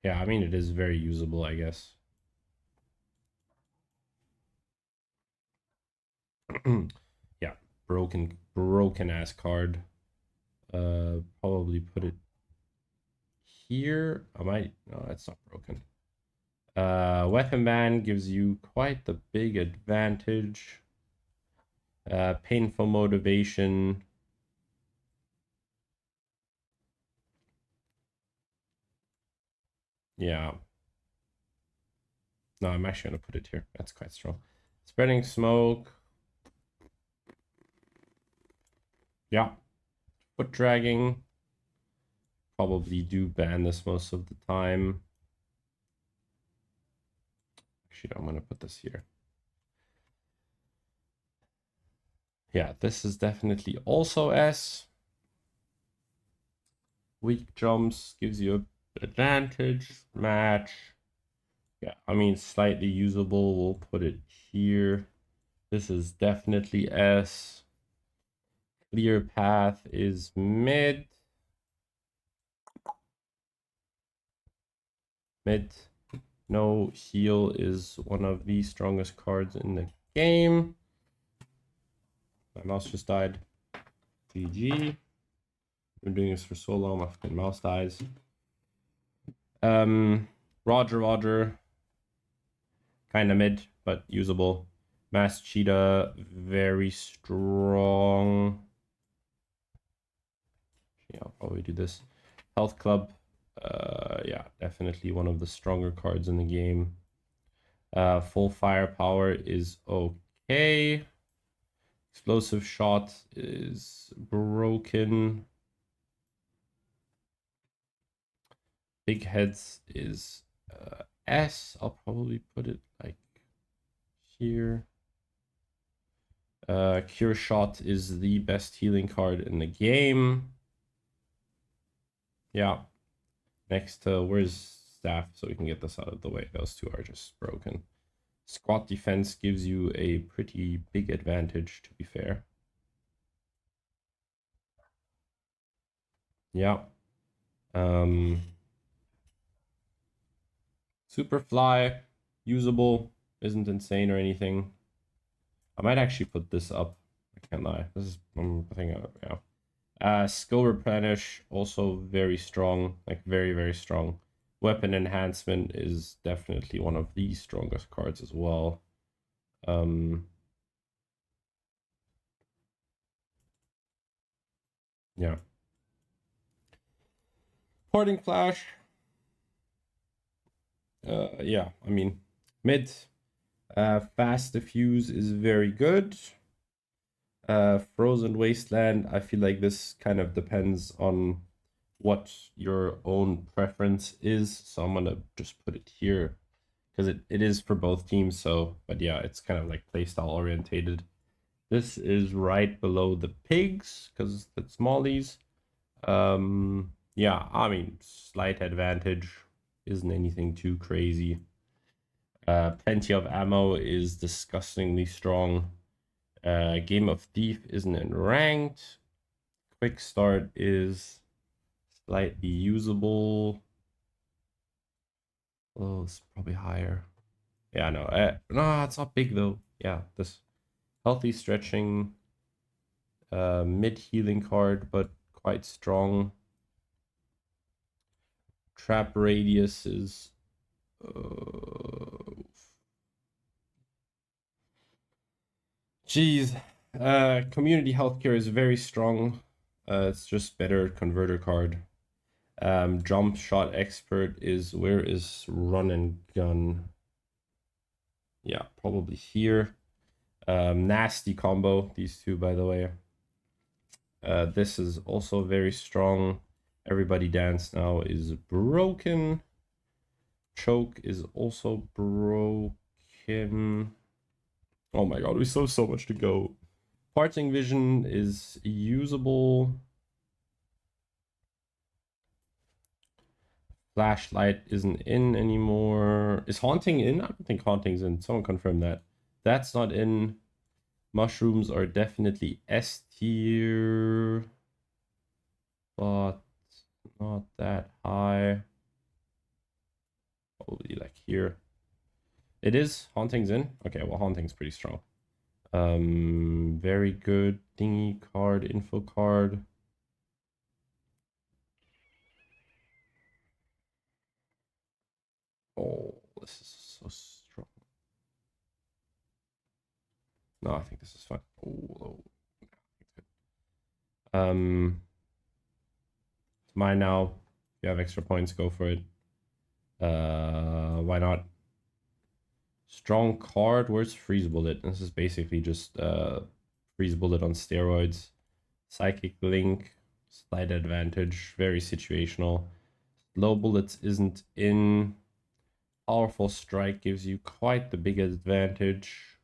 Yeah, I mean it is very usable, I guess. Yeah, broken ass card. Probably put it here. I might, no, it's not broken. Weapon ban gives you quite the big advantage. Painful motivation. Yeah. No, I'm actually gonna put it here. That's quite strong. Spreading smoke. Yeah. Foot dragging. Probably do ban this most of the time. Actually, I'm gonna put this here. Yeah, this is definitely also S. Weak jumps gives you an advantage. Match. Yeah, I mean, slightly usable. We'll put it here. This is definitely S. Clear path is mid. Mid. No heal is one of the strongest cards in the game. My mouse just died. GG. Been doing this for so long, my fucking mouse dies. Roger. Kind of mid, but usable. Mass Cheetah, very strong. Yeah, I'll probably do this. Health Club, yeah, definitely one of the stronger cards in the game. Full firepower is okay. Explosive shot is broken. Big heads is S. I'll probably put it like here. Cure shot is the best healing card in the game. Yeah. Next, where's staff? So we can get this out of the way. Those two are just broken. Squat defense gives you a pretty big advantage, to be fair. Yeah. Superfly, usable, isn't insane or anything. I might actually put this up. I can't lie. This is, I think, yeah. Skill replenish, also very strong, like very, very strong. Weapon enhancement is definitely one of the strongest cards as well. Yeah. Parting Flash. Yeah, I mean, mid. Fast Diffuse is very good. Frozen Wasteland, I feel like this kind of depends on what your own preference is. So I'm gonna just put it here because it is for both teams. So, but yeah, it's kind of like playstyle orientated. This is right below the pigs because it's smallies. Yeah, I mean, slight advantage isn't anything too crazy. Plenty of ammo is disgustingly strong. Game of Thief isn't in ranked. Quick Start is slightly usable. Oh, it's probably higher. Yeah, no, no, it's not big though. Yeah, this healthy stretching, mid healing card, but quite strong. Trap radius is. Geez, community healthcare is very strong. It's just better converter card. Jump shot expert is where is run and gun? Yeah, probably here. Nasty combo, these two, by the way. This is also very strong. Everybody Dance now is broken. Choke is also broken. Oh my god, we still have so much to go. Parting Vision is usable. Flashlight isn't in anymore. Is Haunting in? I don't think Haunting's in. Someone confirm that. That's not in. Mushrooms are definitely S tier, but not that high. Probably like here. It is. Haunting's in. Okay, well, Haunting's pretty strong. Very good. Thingy card, info card. Oh, this is so strong. No, I think this is fine. Oh, it's mine now. If you have extra points, go for it. Why not? Strong card. Where's Freeze Bullet? This is basically just Freeze Bullet on steroids. Psychic Link, slight advantage, very situational. Low bullets isn't in. Powerful Strike gives you quite the big advantage.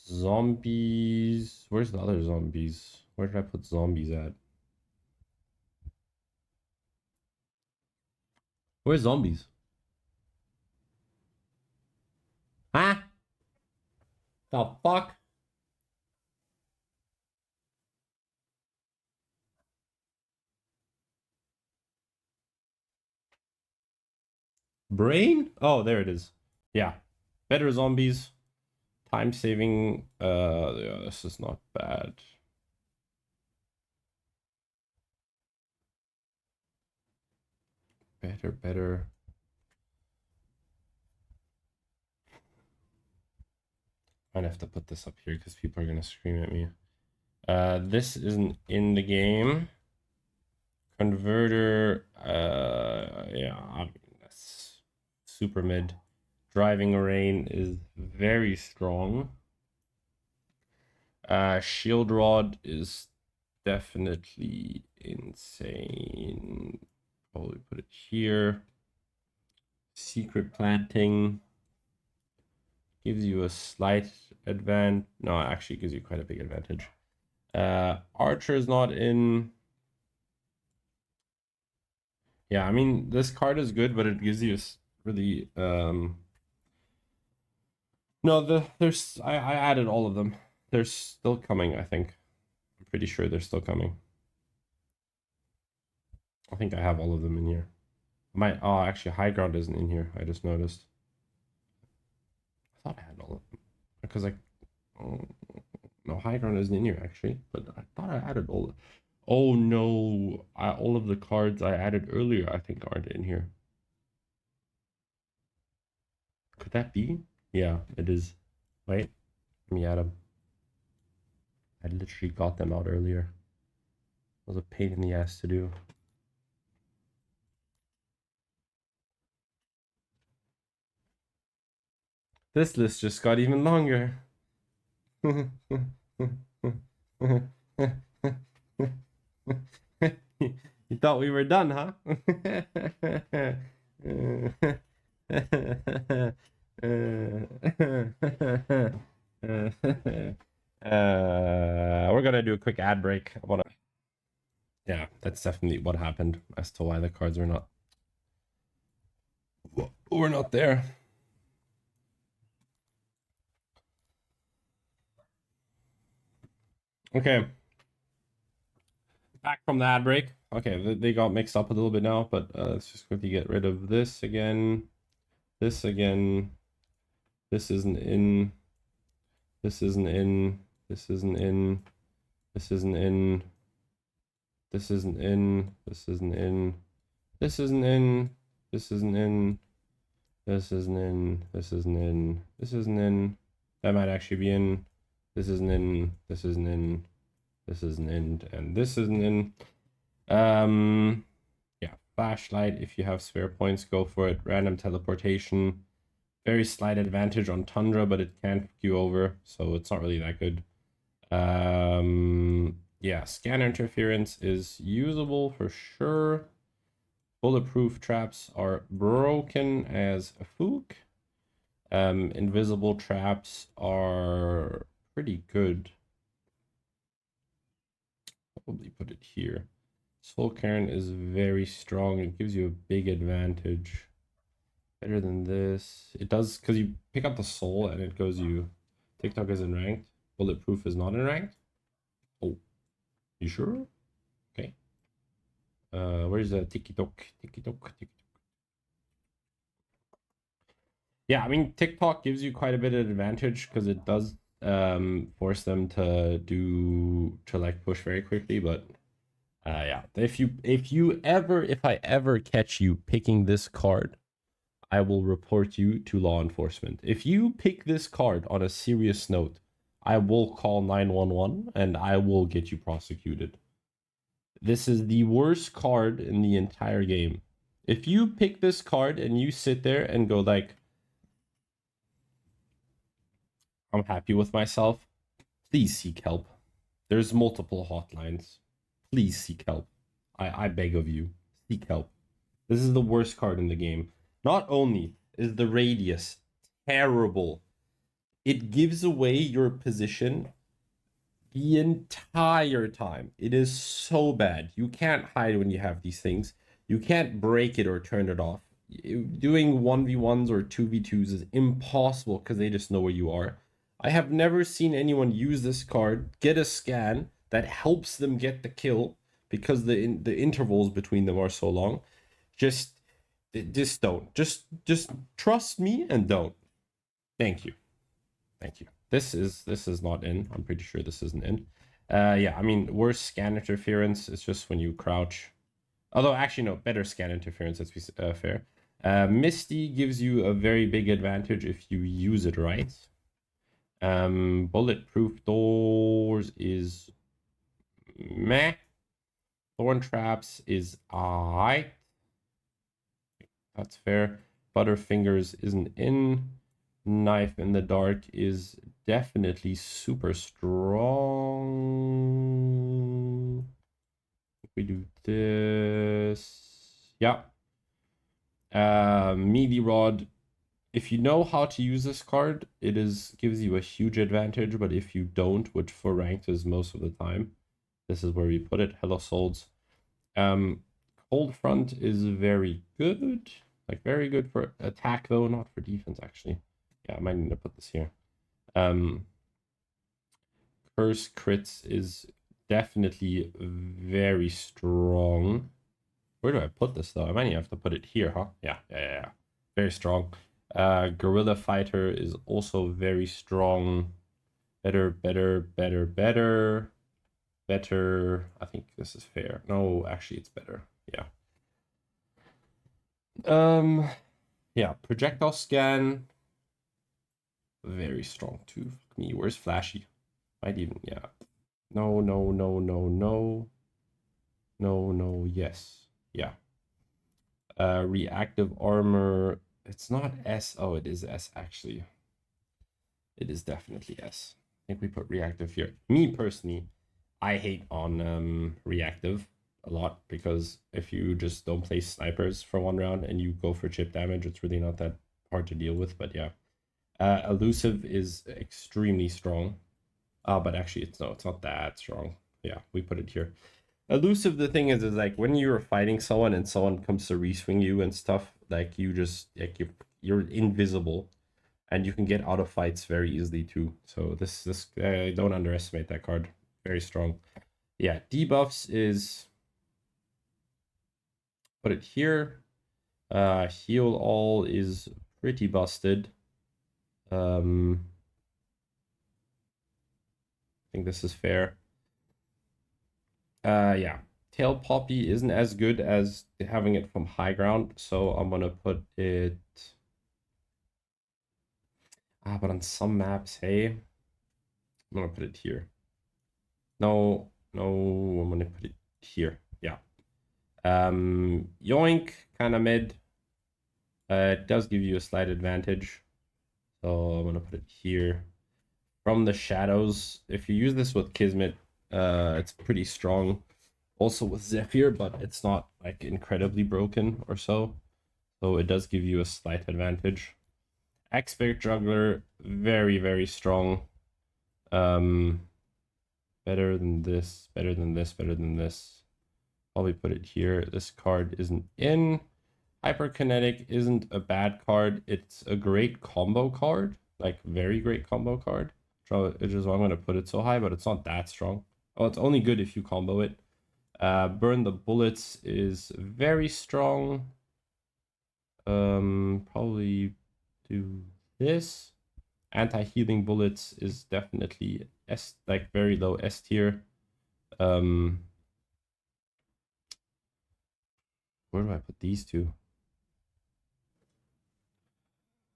Zombies. Where's the other zombies? Where did I put zombies at? Where's zombies? Huh? The fuck? Brain? Oh, there it is. Yeah. Better zombies. Time saving. Yeah, this is not bad. Better. Might have to put this up here because people are gonna scream at me. This isn't in the game. Converter, yeah, I mean, that's super mid. Driving Rain is very strong. Shield Rod is definitely insane. Probably put it here. Secret Planting gives you a slight advantage. No, actually gives you quite a big advantage. Archer is not in. Yeah, I mean, this card is good, but it gives you really no, there's I added all of them. They're still coming, I think. I'm pretty sure they're still coming. I think I have all of them in here. Oh, actually, High Ground isn't in here. I just noticed. I thought I had all of them because oh, no, High Ground isn't in here actually. But I thought I added all. Oh no, all of the cards I added earlier I think aren't in here. Could that be? Yeah, it is. Wait, let me add them. I literally got them out earlier. It was a pain in the ass to do. This list just got even longer. You thought we were done, huh? We're gonna do a quick ad break. Yeah, that's definitely what happened as to why the cards were not there. Okay. Back from the ad break. Okay, they got mixed up a little bit now, but let's just quickly get rid of this again. This again. This isn't in. This isn't in. This isn't in. This isn't in. This isn't in. This isn't in. This isn't in. This isn't in. This isn't in. This isn't in. This isn't in. That might actually be in. This isn't in. This isn't in. This isn't in. And this isn't in. Yeah, flashlight. If you have spare points, go for it. Random teleportation. Very slight advantage on Tundra, but it can't fuck you over, so it's not really that good. Yeah, scanner interference is usable for sure. Bulletproof traps are broken as a fook. Invisible traps are pretty good. Probably put it here. Soul Cairn is very strong. It gives you a big advantage. Better than this. It does, because you pick up the soul and it goes you. TikTok is in ranked. Bulletproof is not in ranked. Oh, you sure? Okay. Where's the TikTok? TikTok. Yeah, I mean TikTok gives you quite a bit of advantage because it does force them to like push very quickly, but yeah. If I ever catch you picking this card, I will report you to law enforcement. If you pick this card on a serious note, I will call 911 and I will get you prosecuted. This is the worst card in the entire game. If you pick this card and you sit there and go like, I'm happy with myself, please seek help. There's multiple hotlines. Please seek help. I beg of you, seek help. This is the worst card in the game. Not only is the radius terrible, it gives away your position the entire time. It is so bad. You can't hide when you have these things. You can't break it or turn it off. Doing 1v1s or 2v2s is impossible because they just know where you are. I have never seen anyone use this card, get a scan that helps them get the kill because the intervals between them are so long. Just don't. Just trust me and don't. Thank you. Thank you. This is not in. I'm pretty sure this isn't in. Yeah, I mean, worse scan interference is just when you crouch. Although, actually, no, better scan interference, let's be fair. Misty gives you a very big advantage if you use it right. Bulletproof doors is meh. Thorn traps is alright. That's fair. Butterfingers isn't in. Knife in the dark is definitely super strong. If we do this, yeah. Meaty rod. If you know how to use this card, gives you a huge advantage. But if you don't, which for ranked is most of the time, this is where we put it. Hello Souls. Cold front is very good. Like very good for attack though, not for defense actually. Yeah, I might need to put this here. Curse crits is definitely very strong. Where do I put this though? I might have to put it here, huh? Yeah. Very strong. Gorilla Fighter is also very strong. Better. I think this is fair. No, actually it's better. Yeah. Yeah, projectile scan. Very strong too. Fuck me, where's Flashy? Might even, yeah. No, no, no, no, no. No, no, yes. Yeah. Reactive armor. It's not S. Oh, it is S actually. It is definitely S. I think we put reactive here. Me personally, I hate on reactive a lot because if you just don't play snipers for one round and you go for chip damage, it's really not that hard to deal with. But yeah, elusive is extremely strong. But actually, it's not that strong. Yeah, we put it here. Elusive, the thing is like when you're fighting someone and someone comes to reswing you and stuff, like you just like you're invisible and you can get out of fights very easily too. So this don't underestimate that card. Very strong. Yeah, debuffs is put it here. Heal all is pretty busted. I think this is fair. Yeah. Tail Poppy isn't as good as having it from high ground, so I'm gonna put it. But on some maps, hey, I'm gonna put it here. No, no, I'm gonna put it here. Yeah. Yoink, kind of mid. It does give you a slight advantage, so I'm gonna put it here. From the shadows, if you use this with Kismet, it's pretty strong. Also with Zephyr, but it's not like incredibly broken or so. So it does give you a slight advantage. Expert Juggler, very, very strong. Better than this, better than this, better than this. Probably put it here. This card isn't in. Hyperkinetic isn't a bad card. It's a great combo card, like very great combo card. Which is why I'm gonna put it so high, but it's not that strong. Oh, it's only good if you combo it. Burn the Bullets is very strong. Probably do this. Anti-healing bullets is definitely S, like very low S tier. Where do I put these two?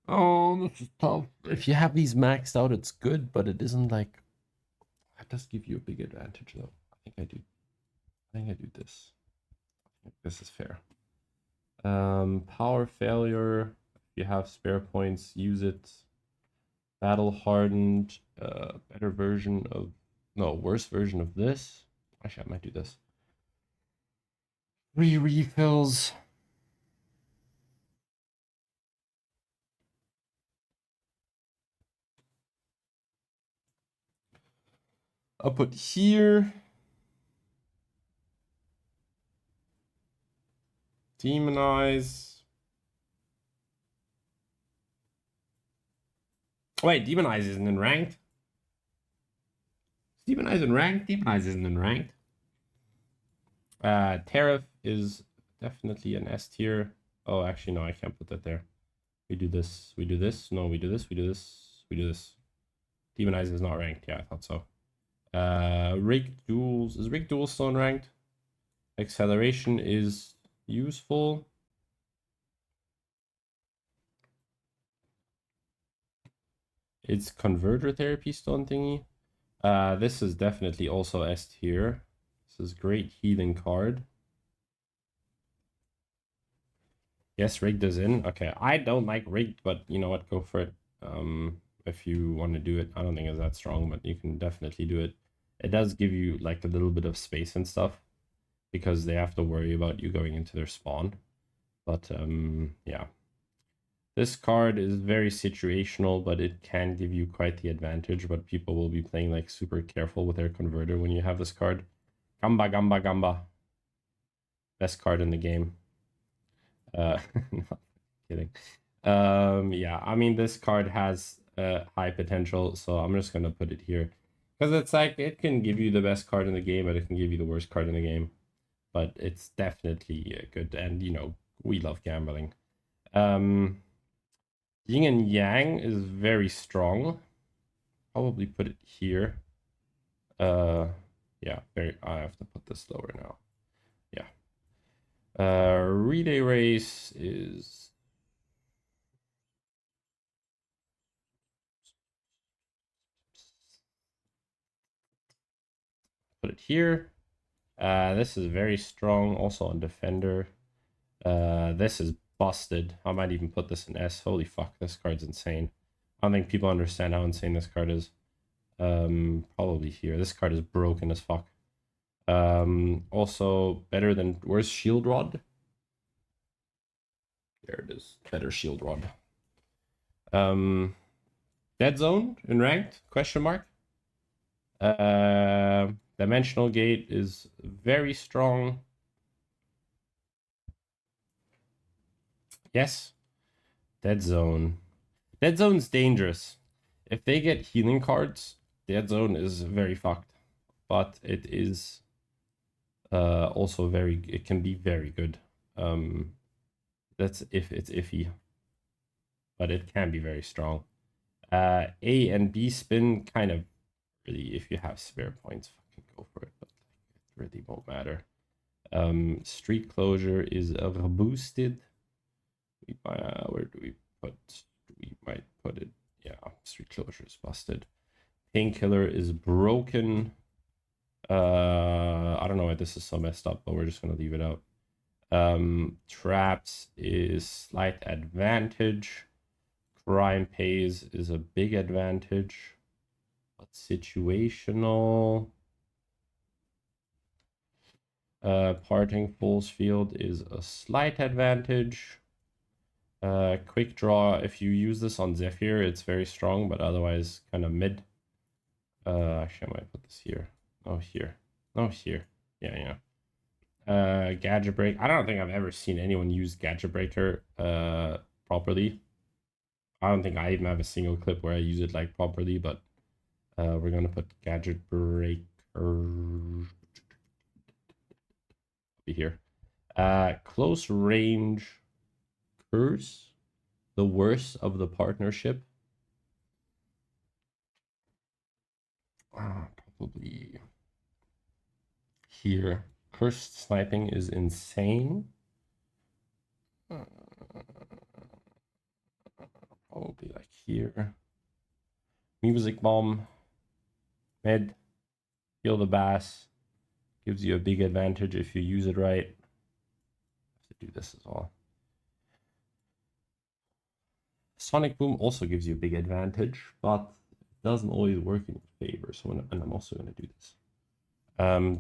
Oh, this is tough. If you have these maxed out, it's good, but it isn't like that does give you a big advantage though. I think I do. I think I do this. I think this is fair. Power failure. If you have spare points, use it. Battle hardened. Better version of worse version of this. Actually, I might do this. Refills. I'll put here. Demonize. Wait, Demonize isn't in ranked. Demonize in ranked? Demonize isn't in ranked. Tariff is definitely an S tier. Oh, actually, no, I can't put that there. We do this. We do this. No, we do this. We do this. We do this. Demonize is not ranked. Yeah, I thought so. Rig Duels. Is Rig Duels still unranked? Acceleration is useful. It's Converter Therapy still on thingy. This is definitely also S tier. This is great healing card. Yes, rigged is in. Okay, I don't like rigged, but you know what? Go for it. If you want to do it, I don't think it's that strong, but you can definitely do it. It does give you like a little bit of space and stuff because they have to worry about you going into their spawn. But yeah, this card is very situational, but it can give you quite the advantage. But people will be playing like super careful with their converter when you have this card. Gamba, gamba, gamba. Best card in the game. No, kidding. Yeah, I mean, this card has high potential, so I'm just gonna put it here because it's like it can give you the best card in the game, but it can give you the worst card in the game. But it's definitely good, and you know we love gambling. Yin and Yang is very strong. Probably put it here. Yeah, very. I have to put this lower now. Yeah. Relay race is put it here. This is very strong, also on defender. This is busted. I might even put this in S. Holy fuck, this card's insane. I don't think people understand how insane this card is. Probably here. This card is broken as fuck. Also better than, where's Shield Rod? There it is. Better Shield Rod. Dead Zone in ranked? Question mark. Dimensional Gate is very strong. Yes. Dead Zone. Dead Zone's dangerous. If they get healing cards, Dead Zone is very fucked. But it is also very, it can be very good. That's if it's iffy. But it can be very strong. A and B spin kind of really, if you have spare points, fucking go for it. But it really won't matter. Street Closure is boosted. Where do we put? We might put it. Yeah, Street Closure is busted. Painkiller is broken. I don't know why this is so messed up, but we're just gonna leave it out. Traps is slight advantage. Crime Pays is a big advantage. But situational. Parting Fool's Field is a slight advantage. Quick Draw, if you use this on Zephyr, it's very strong, but otherwise kind of mid. Actually, I might put this here. Oh, here. Oh, here. Yeah. Gadget Break. I don't think I've ever seen anyone use Gadget Breaker properly. I don't think I even have a single clip where I use it like properly, but we're gonna put Gadget Breaker be here. Close Range Curse, the worst of the partnership. Probably here. Cursed Sniping is insane. Probably like here. Music Bomb. Med. Heal the Bass. Gives you a big advantage if you use it right. Have to do this as well. Sonic Boom also gives you a big advantage, but it doesn't always work in your favor. So I'm also going to do this.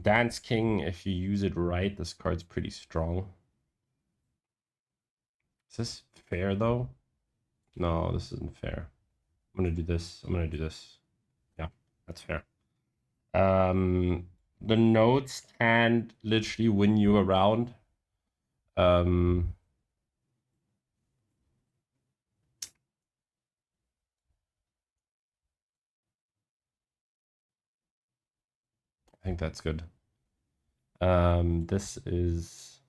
Dance King, if you use it right, this card's pretty strong. Is this fair though? No, this isn't fair. I'm gonna do this. Yeah, that's fair. The notes can literally win you around. I think that's good. This is,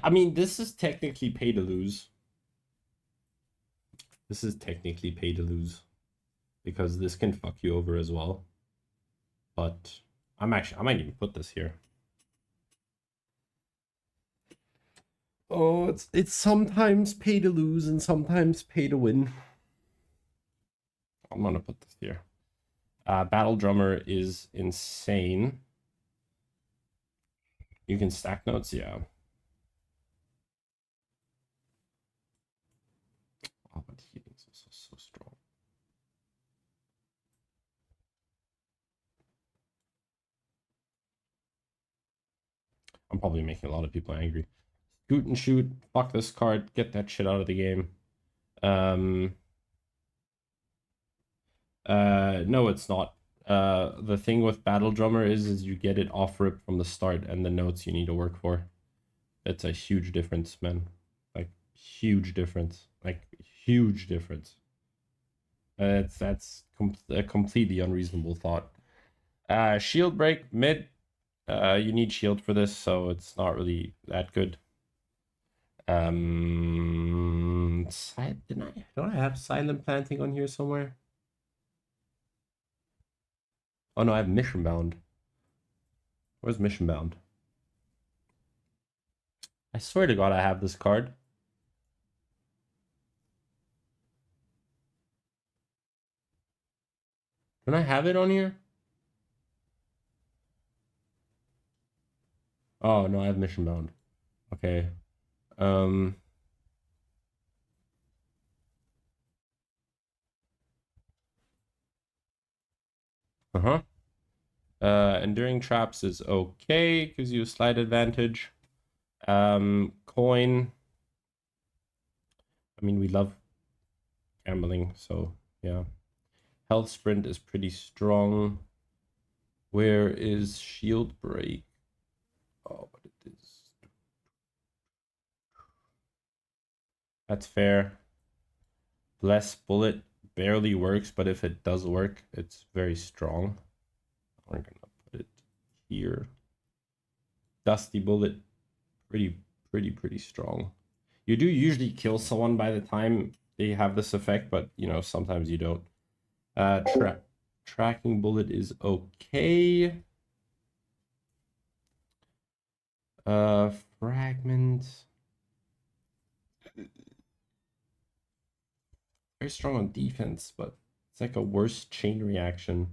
I mean, this is technically pay to lose. This is technically pay to lose because this can fuck you over as well. But I might even put this here. Oh, it's sometimes pay to lose and sometimes pay to win. I'm gonna put this here. Battle Drummer is insane. You can stack notes, yeah. Oh, but healing's also so strong. I'm probably making a lot of people angry. Scoot and Shoot, fuck this card, get that shit out of the game. No, it's not. The thing with Battle Drummer is you get it off rip from the start and the notes you need to work for. It's a huge difference, man. Like huge difference. Like huge difference. That's a completely unreasonable thought. Shield Break mid. You need shield for this, so it's not really that good. Don't I have Silent Planting on here somewhere? Oh no, I have Mission Bound. Where's Mission Bound? I swear to God, I have this card. Don't I have it on here? Oh no, I have mission bound. Okay. Um. Uh-huh. Enduring traps is okay, gives you a slight advantage. Coin. I mean, we love gambling, so yeah. Health sprint is pretty strong. Where is shield break? Oh, what it is. That's fair. Bless bullet barely works, but if it does work, it's very strong. We're gonna put it here. Dusty bullet, pretty strong. You do usually kill someone by the time they have this effect, but you know, sometimes you don't. Tracking bullet is okay. Fragment. Very strong on defense, but it's like a worse chain reaction.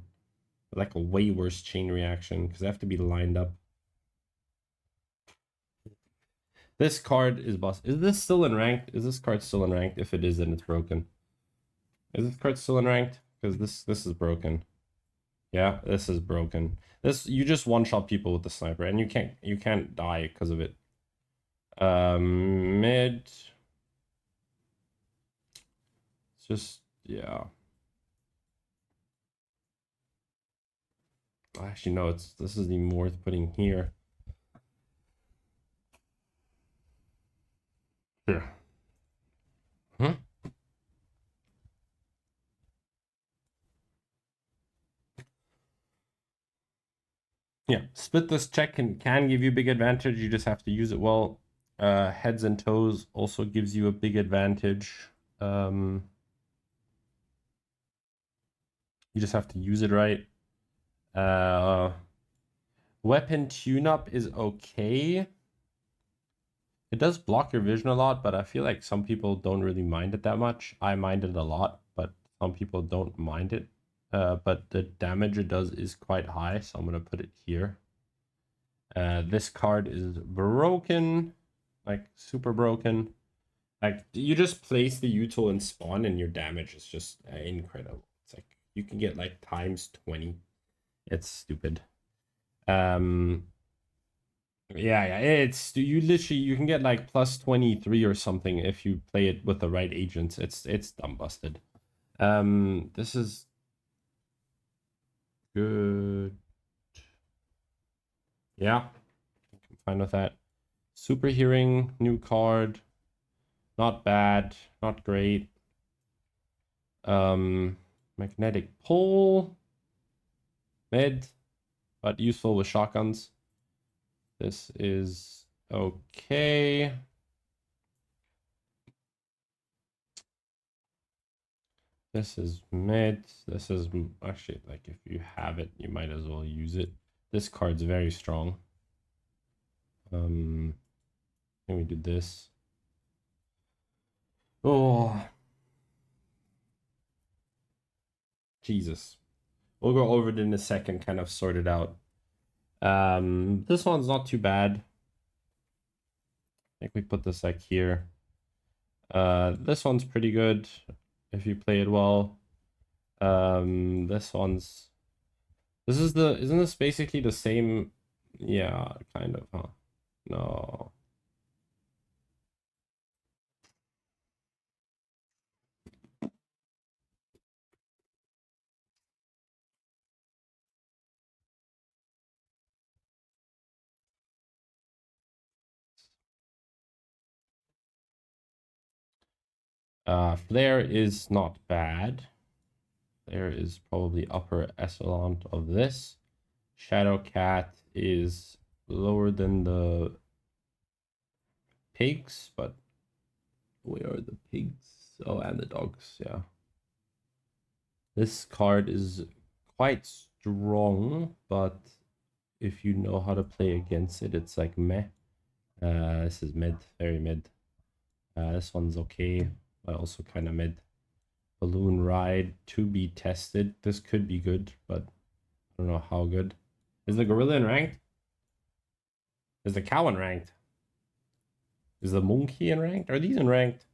Like a way worse chain reaction, because they have to be lined up. This card is boss. Is this still in ranked? Is this card still in ranked? If it is, then it's broken. Is this card still in ranked? Because this is broken. Yeah, this is broken. This you just one shot people with the sniper, and you can't die because of it. Mid. It's just yeah. Actually, no. This isn't even worth putting here. Yeah. Hmm? Yeah, split this check can give you a big advantage. You just have to use it well. Heads and toes also gives you a big advantage. You just have to use it right. Weapon tune-up is okay. It does block your vision a lot, but I feel like some people don't really mind it that much. I mind it a lot, but some people don't mind it. But the damage it does is quite high, so I'm gonna put it here. This card is broken, like super broken. Like you just place the util and spawn, and your damage is just incredible. It's like you can get like times 20. It's stupid. Yeah, it's you can get like plus 23 or something if you play it with the right agents. It's dumb busted. This is good. Yeah, I'm fine with that. Super hearing, new card. Not bad, not great. Magnetic pull. Mid, but useful with shotguns. This is okay. This is mid. This is actually like if you have it, you might as well use it. This card's very strong. Can we do this? Oh, Jesus. We'll go over it in a second, kind of sort it out. This one's not too bad. I think we put this like here. This one's pretty good if you play it well. This one's isn't this basically the same? Yeah, kind of, huh? No. Flare is not bad. Flare is probably upper echelon of this. Shadow Cat is lower than the pigs, but where are the pigs? Oh, and the dogs, yeah. This card is quite strong, but if you know how to play against it, it's like meh. This is mid, very mid. This one's okay, but also kind of mid. Balloon ride to be tested. This could be good, but I don't know how good. Is the gorilla in ranked? Is the cow in ranked? Is the monkey in ranked? Are these in ranked?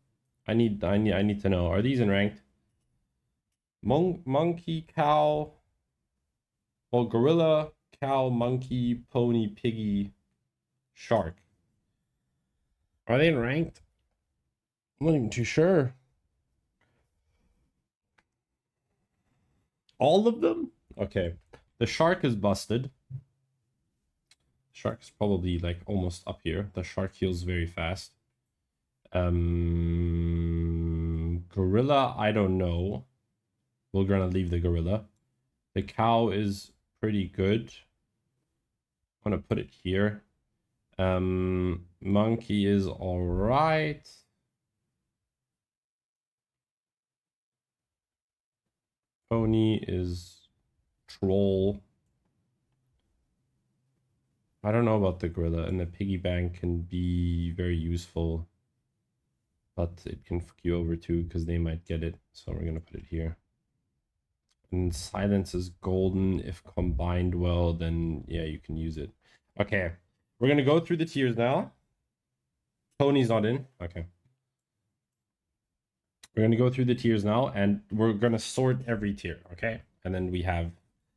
I need to know. Are these in ranked? Monkey, cow. Well, gorilla, cow, monkey, pony, piggy, shark. Are they in ranked? I'm not even too sure. All of them? Okay. The shark is busted. Shark's probably like almost up here. The shark heals very fast. Gorilla, I don't know. We're gonna leave the gorilla. The cow is pretty good. I'm gonna put it here. Monkey is all right. Pony is troll. I don't know about the gorilla, and the piggy bank can be very useful, but it can fuck you over too because they might get it. So we're gonna put it here. And silence is golden. If combined well, then yeah, you can use it. Okay, we're gonna go through the tiers now. Pony's not in. Okay. We're gonna go through the tiers now, and we're gonna sort every tier. Okay, and then we have.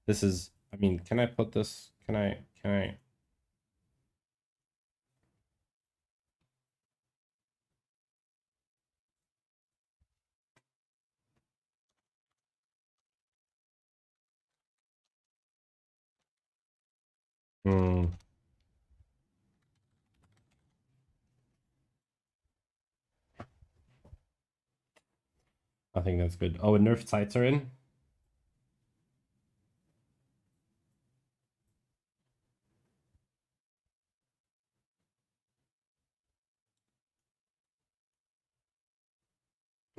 This is. I mean, can I put this? Can I? Hmm. I think that's good. Oh, and nerfed sights are in.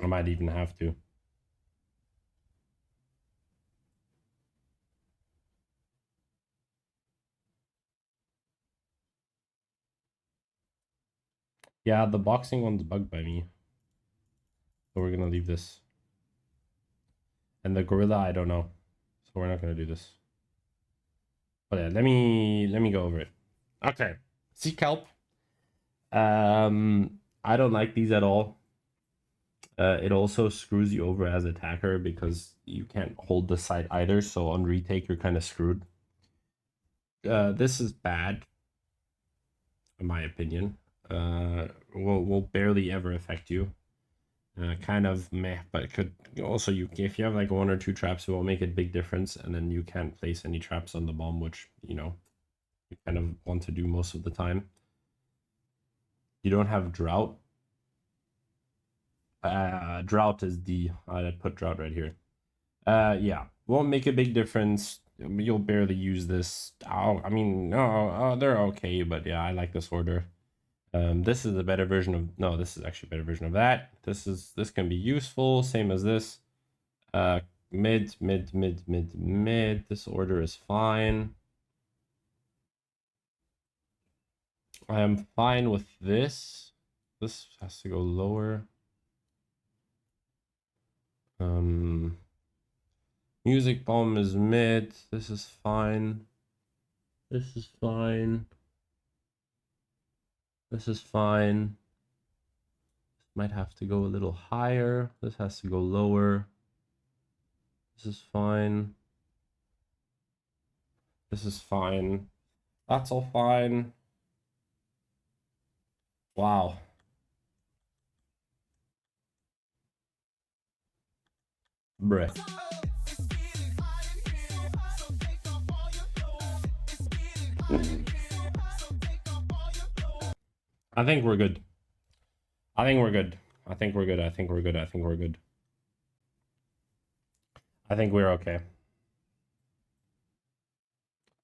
I might even have to. Yeah, the boxing one's bugged by me. So we're gonna leave this. And the gorilla, I don't know. So we're not gonna do this. But yeah, let me go over it. Okay. Sea kelp. I don't like these at all. It also screws you over as attacker because you can't hold the side either. So on retake, you're kind of screwed. This is bad, in my opinion. Will barely ever affect you. Kind of meh, but it could also if you have like one or two traps, it won't make a big difference, and then you can't place any traps on the bomb, which you kind of want to do most of the time. You don't have drought. Drought is D. I'd put drought right here. Yeah, won't make a big difference. You'll barely use this. Oh, I mean, no, they're okay, but yeah, I like this order. This is a better version of this is actually a better version of that. This can be useful, same as this. Mid. This order is fine. I am fine with this. This has to go lower. Music bomb is mid. This is fine. This is fine. This is fine. Might have to go a little higher. This has to go lower. This is fine. This is fine. That's all fine. Wow. Bruh. I think we're good. I think we're good. I think we're good. I think we're good. I think we're good. I think we're okay.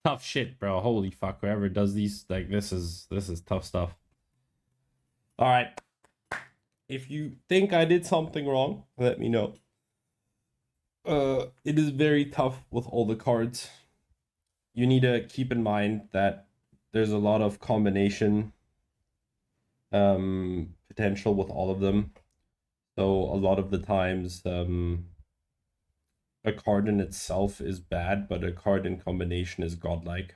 Tough shit, bro. Holy fuck. Whoever does these, like, this is tough stuff. All right. If you think I did something wrong, let me know. It is very tough with all the cards. You need to keep in mind that there's a lot of combination potential with all of them. So a lot of the times a card in itself is bad, but a card in combination is godlike.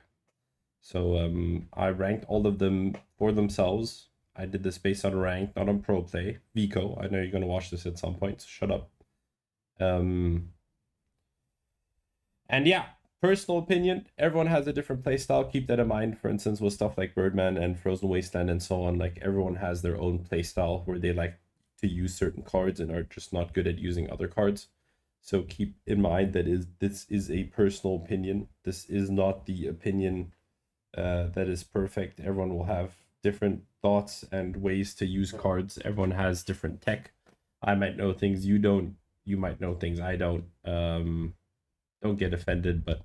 So I ranked all of them for themselves. I did this based on rank, not on pro play. Vico, I know you're gonna watch this at some point, so shut up. And yeah, personal opinion, everyone has a different playstyle. Keep that in mind. For instance, with stuff like Birdman and Frozen Wasteland and so on, like everyone has their own playstyle where they like to use certain cards and are just not good at using other cards. So keep in mind that this is a personal opinion. This is not the opinion that is perfect. Everyone will have different thoughts and ways to use cards. Everyone has different tech. I might know things you don't. You might know things I don't. Don't get offended, but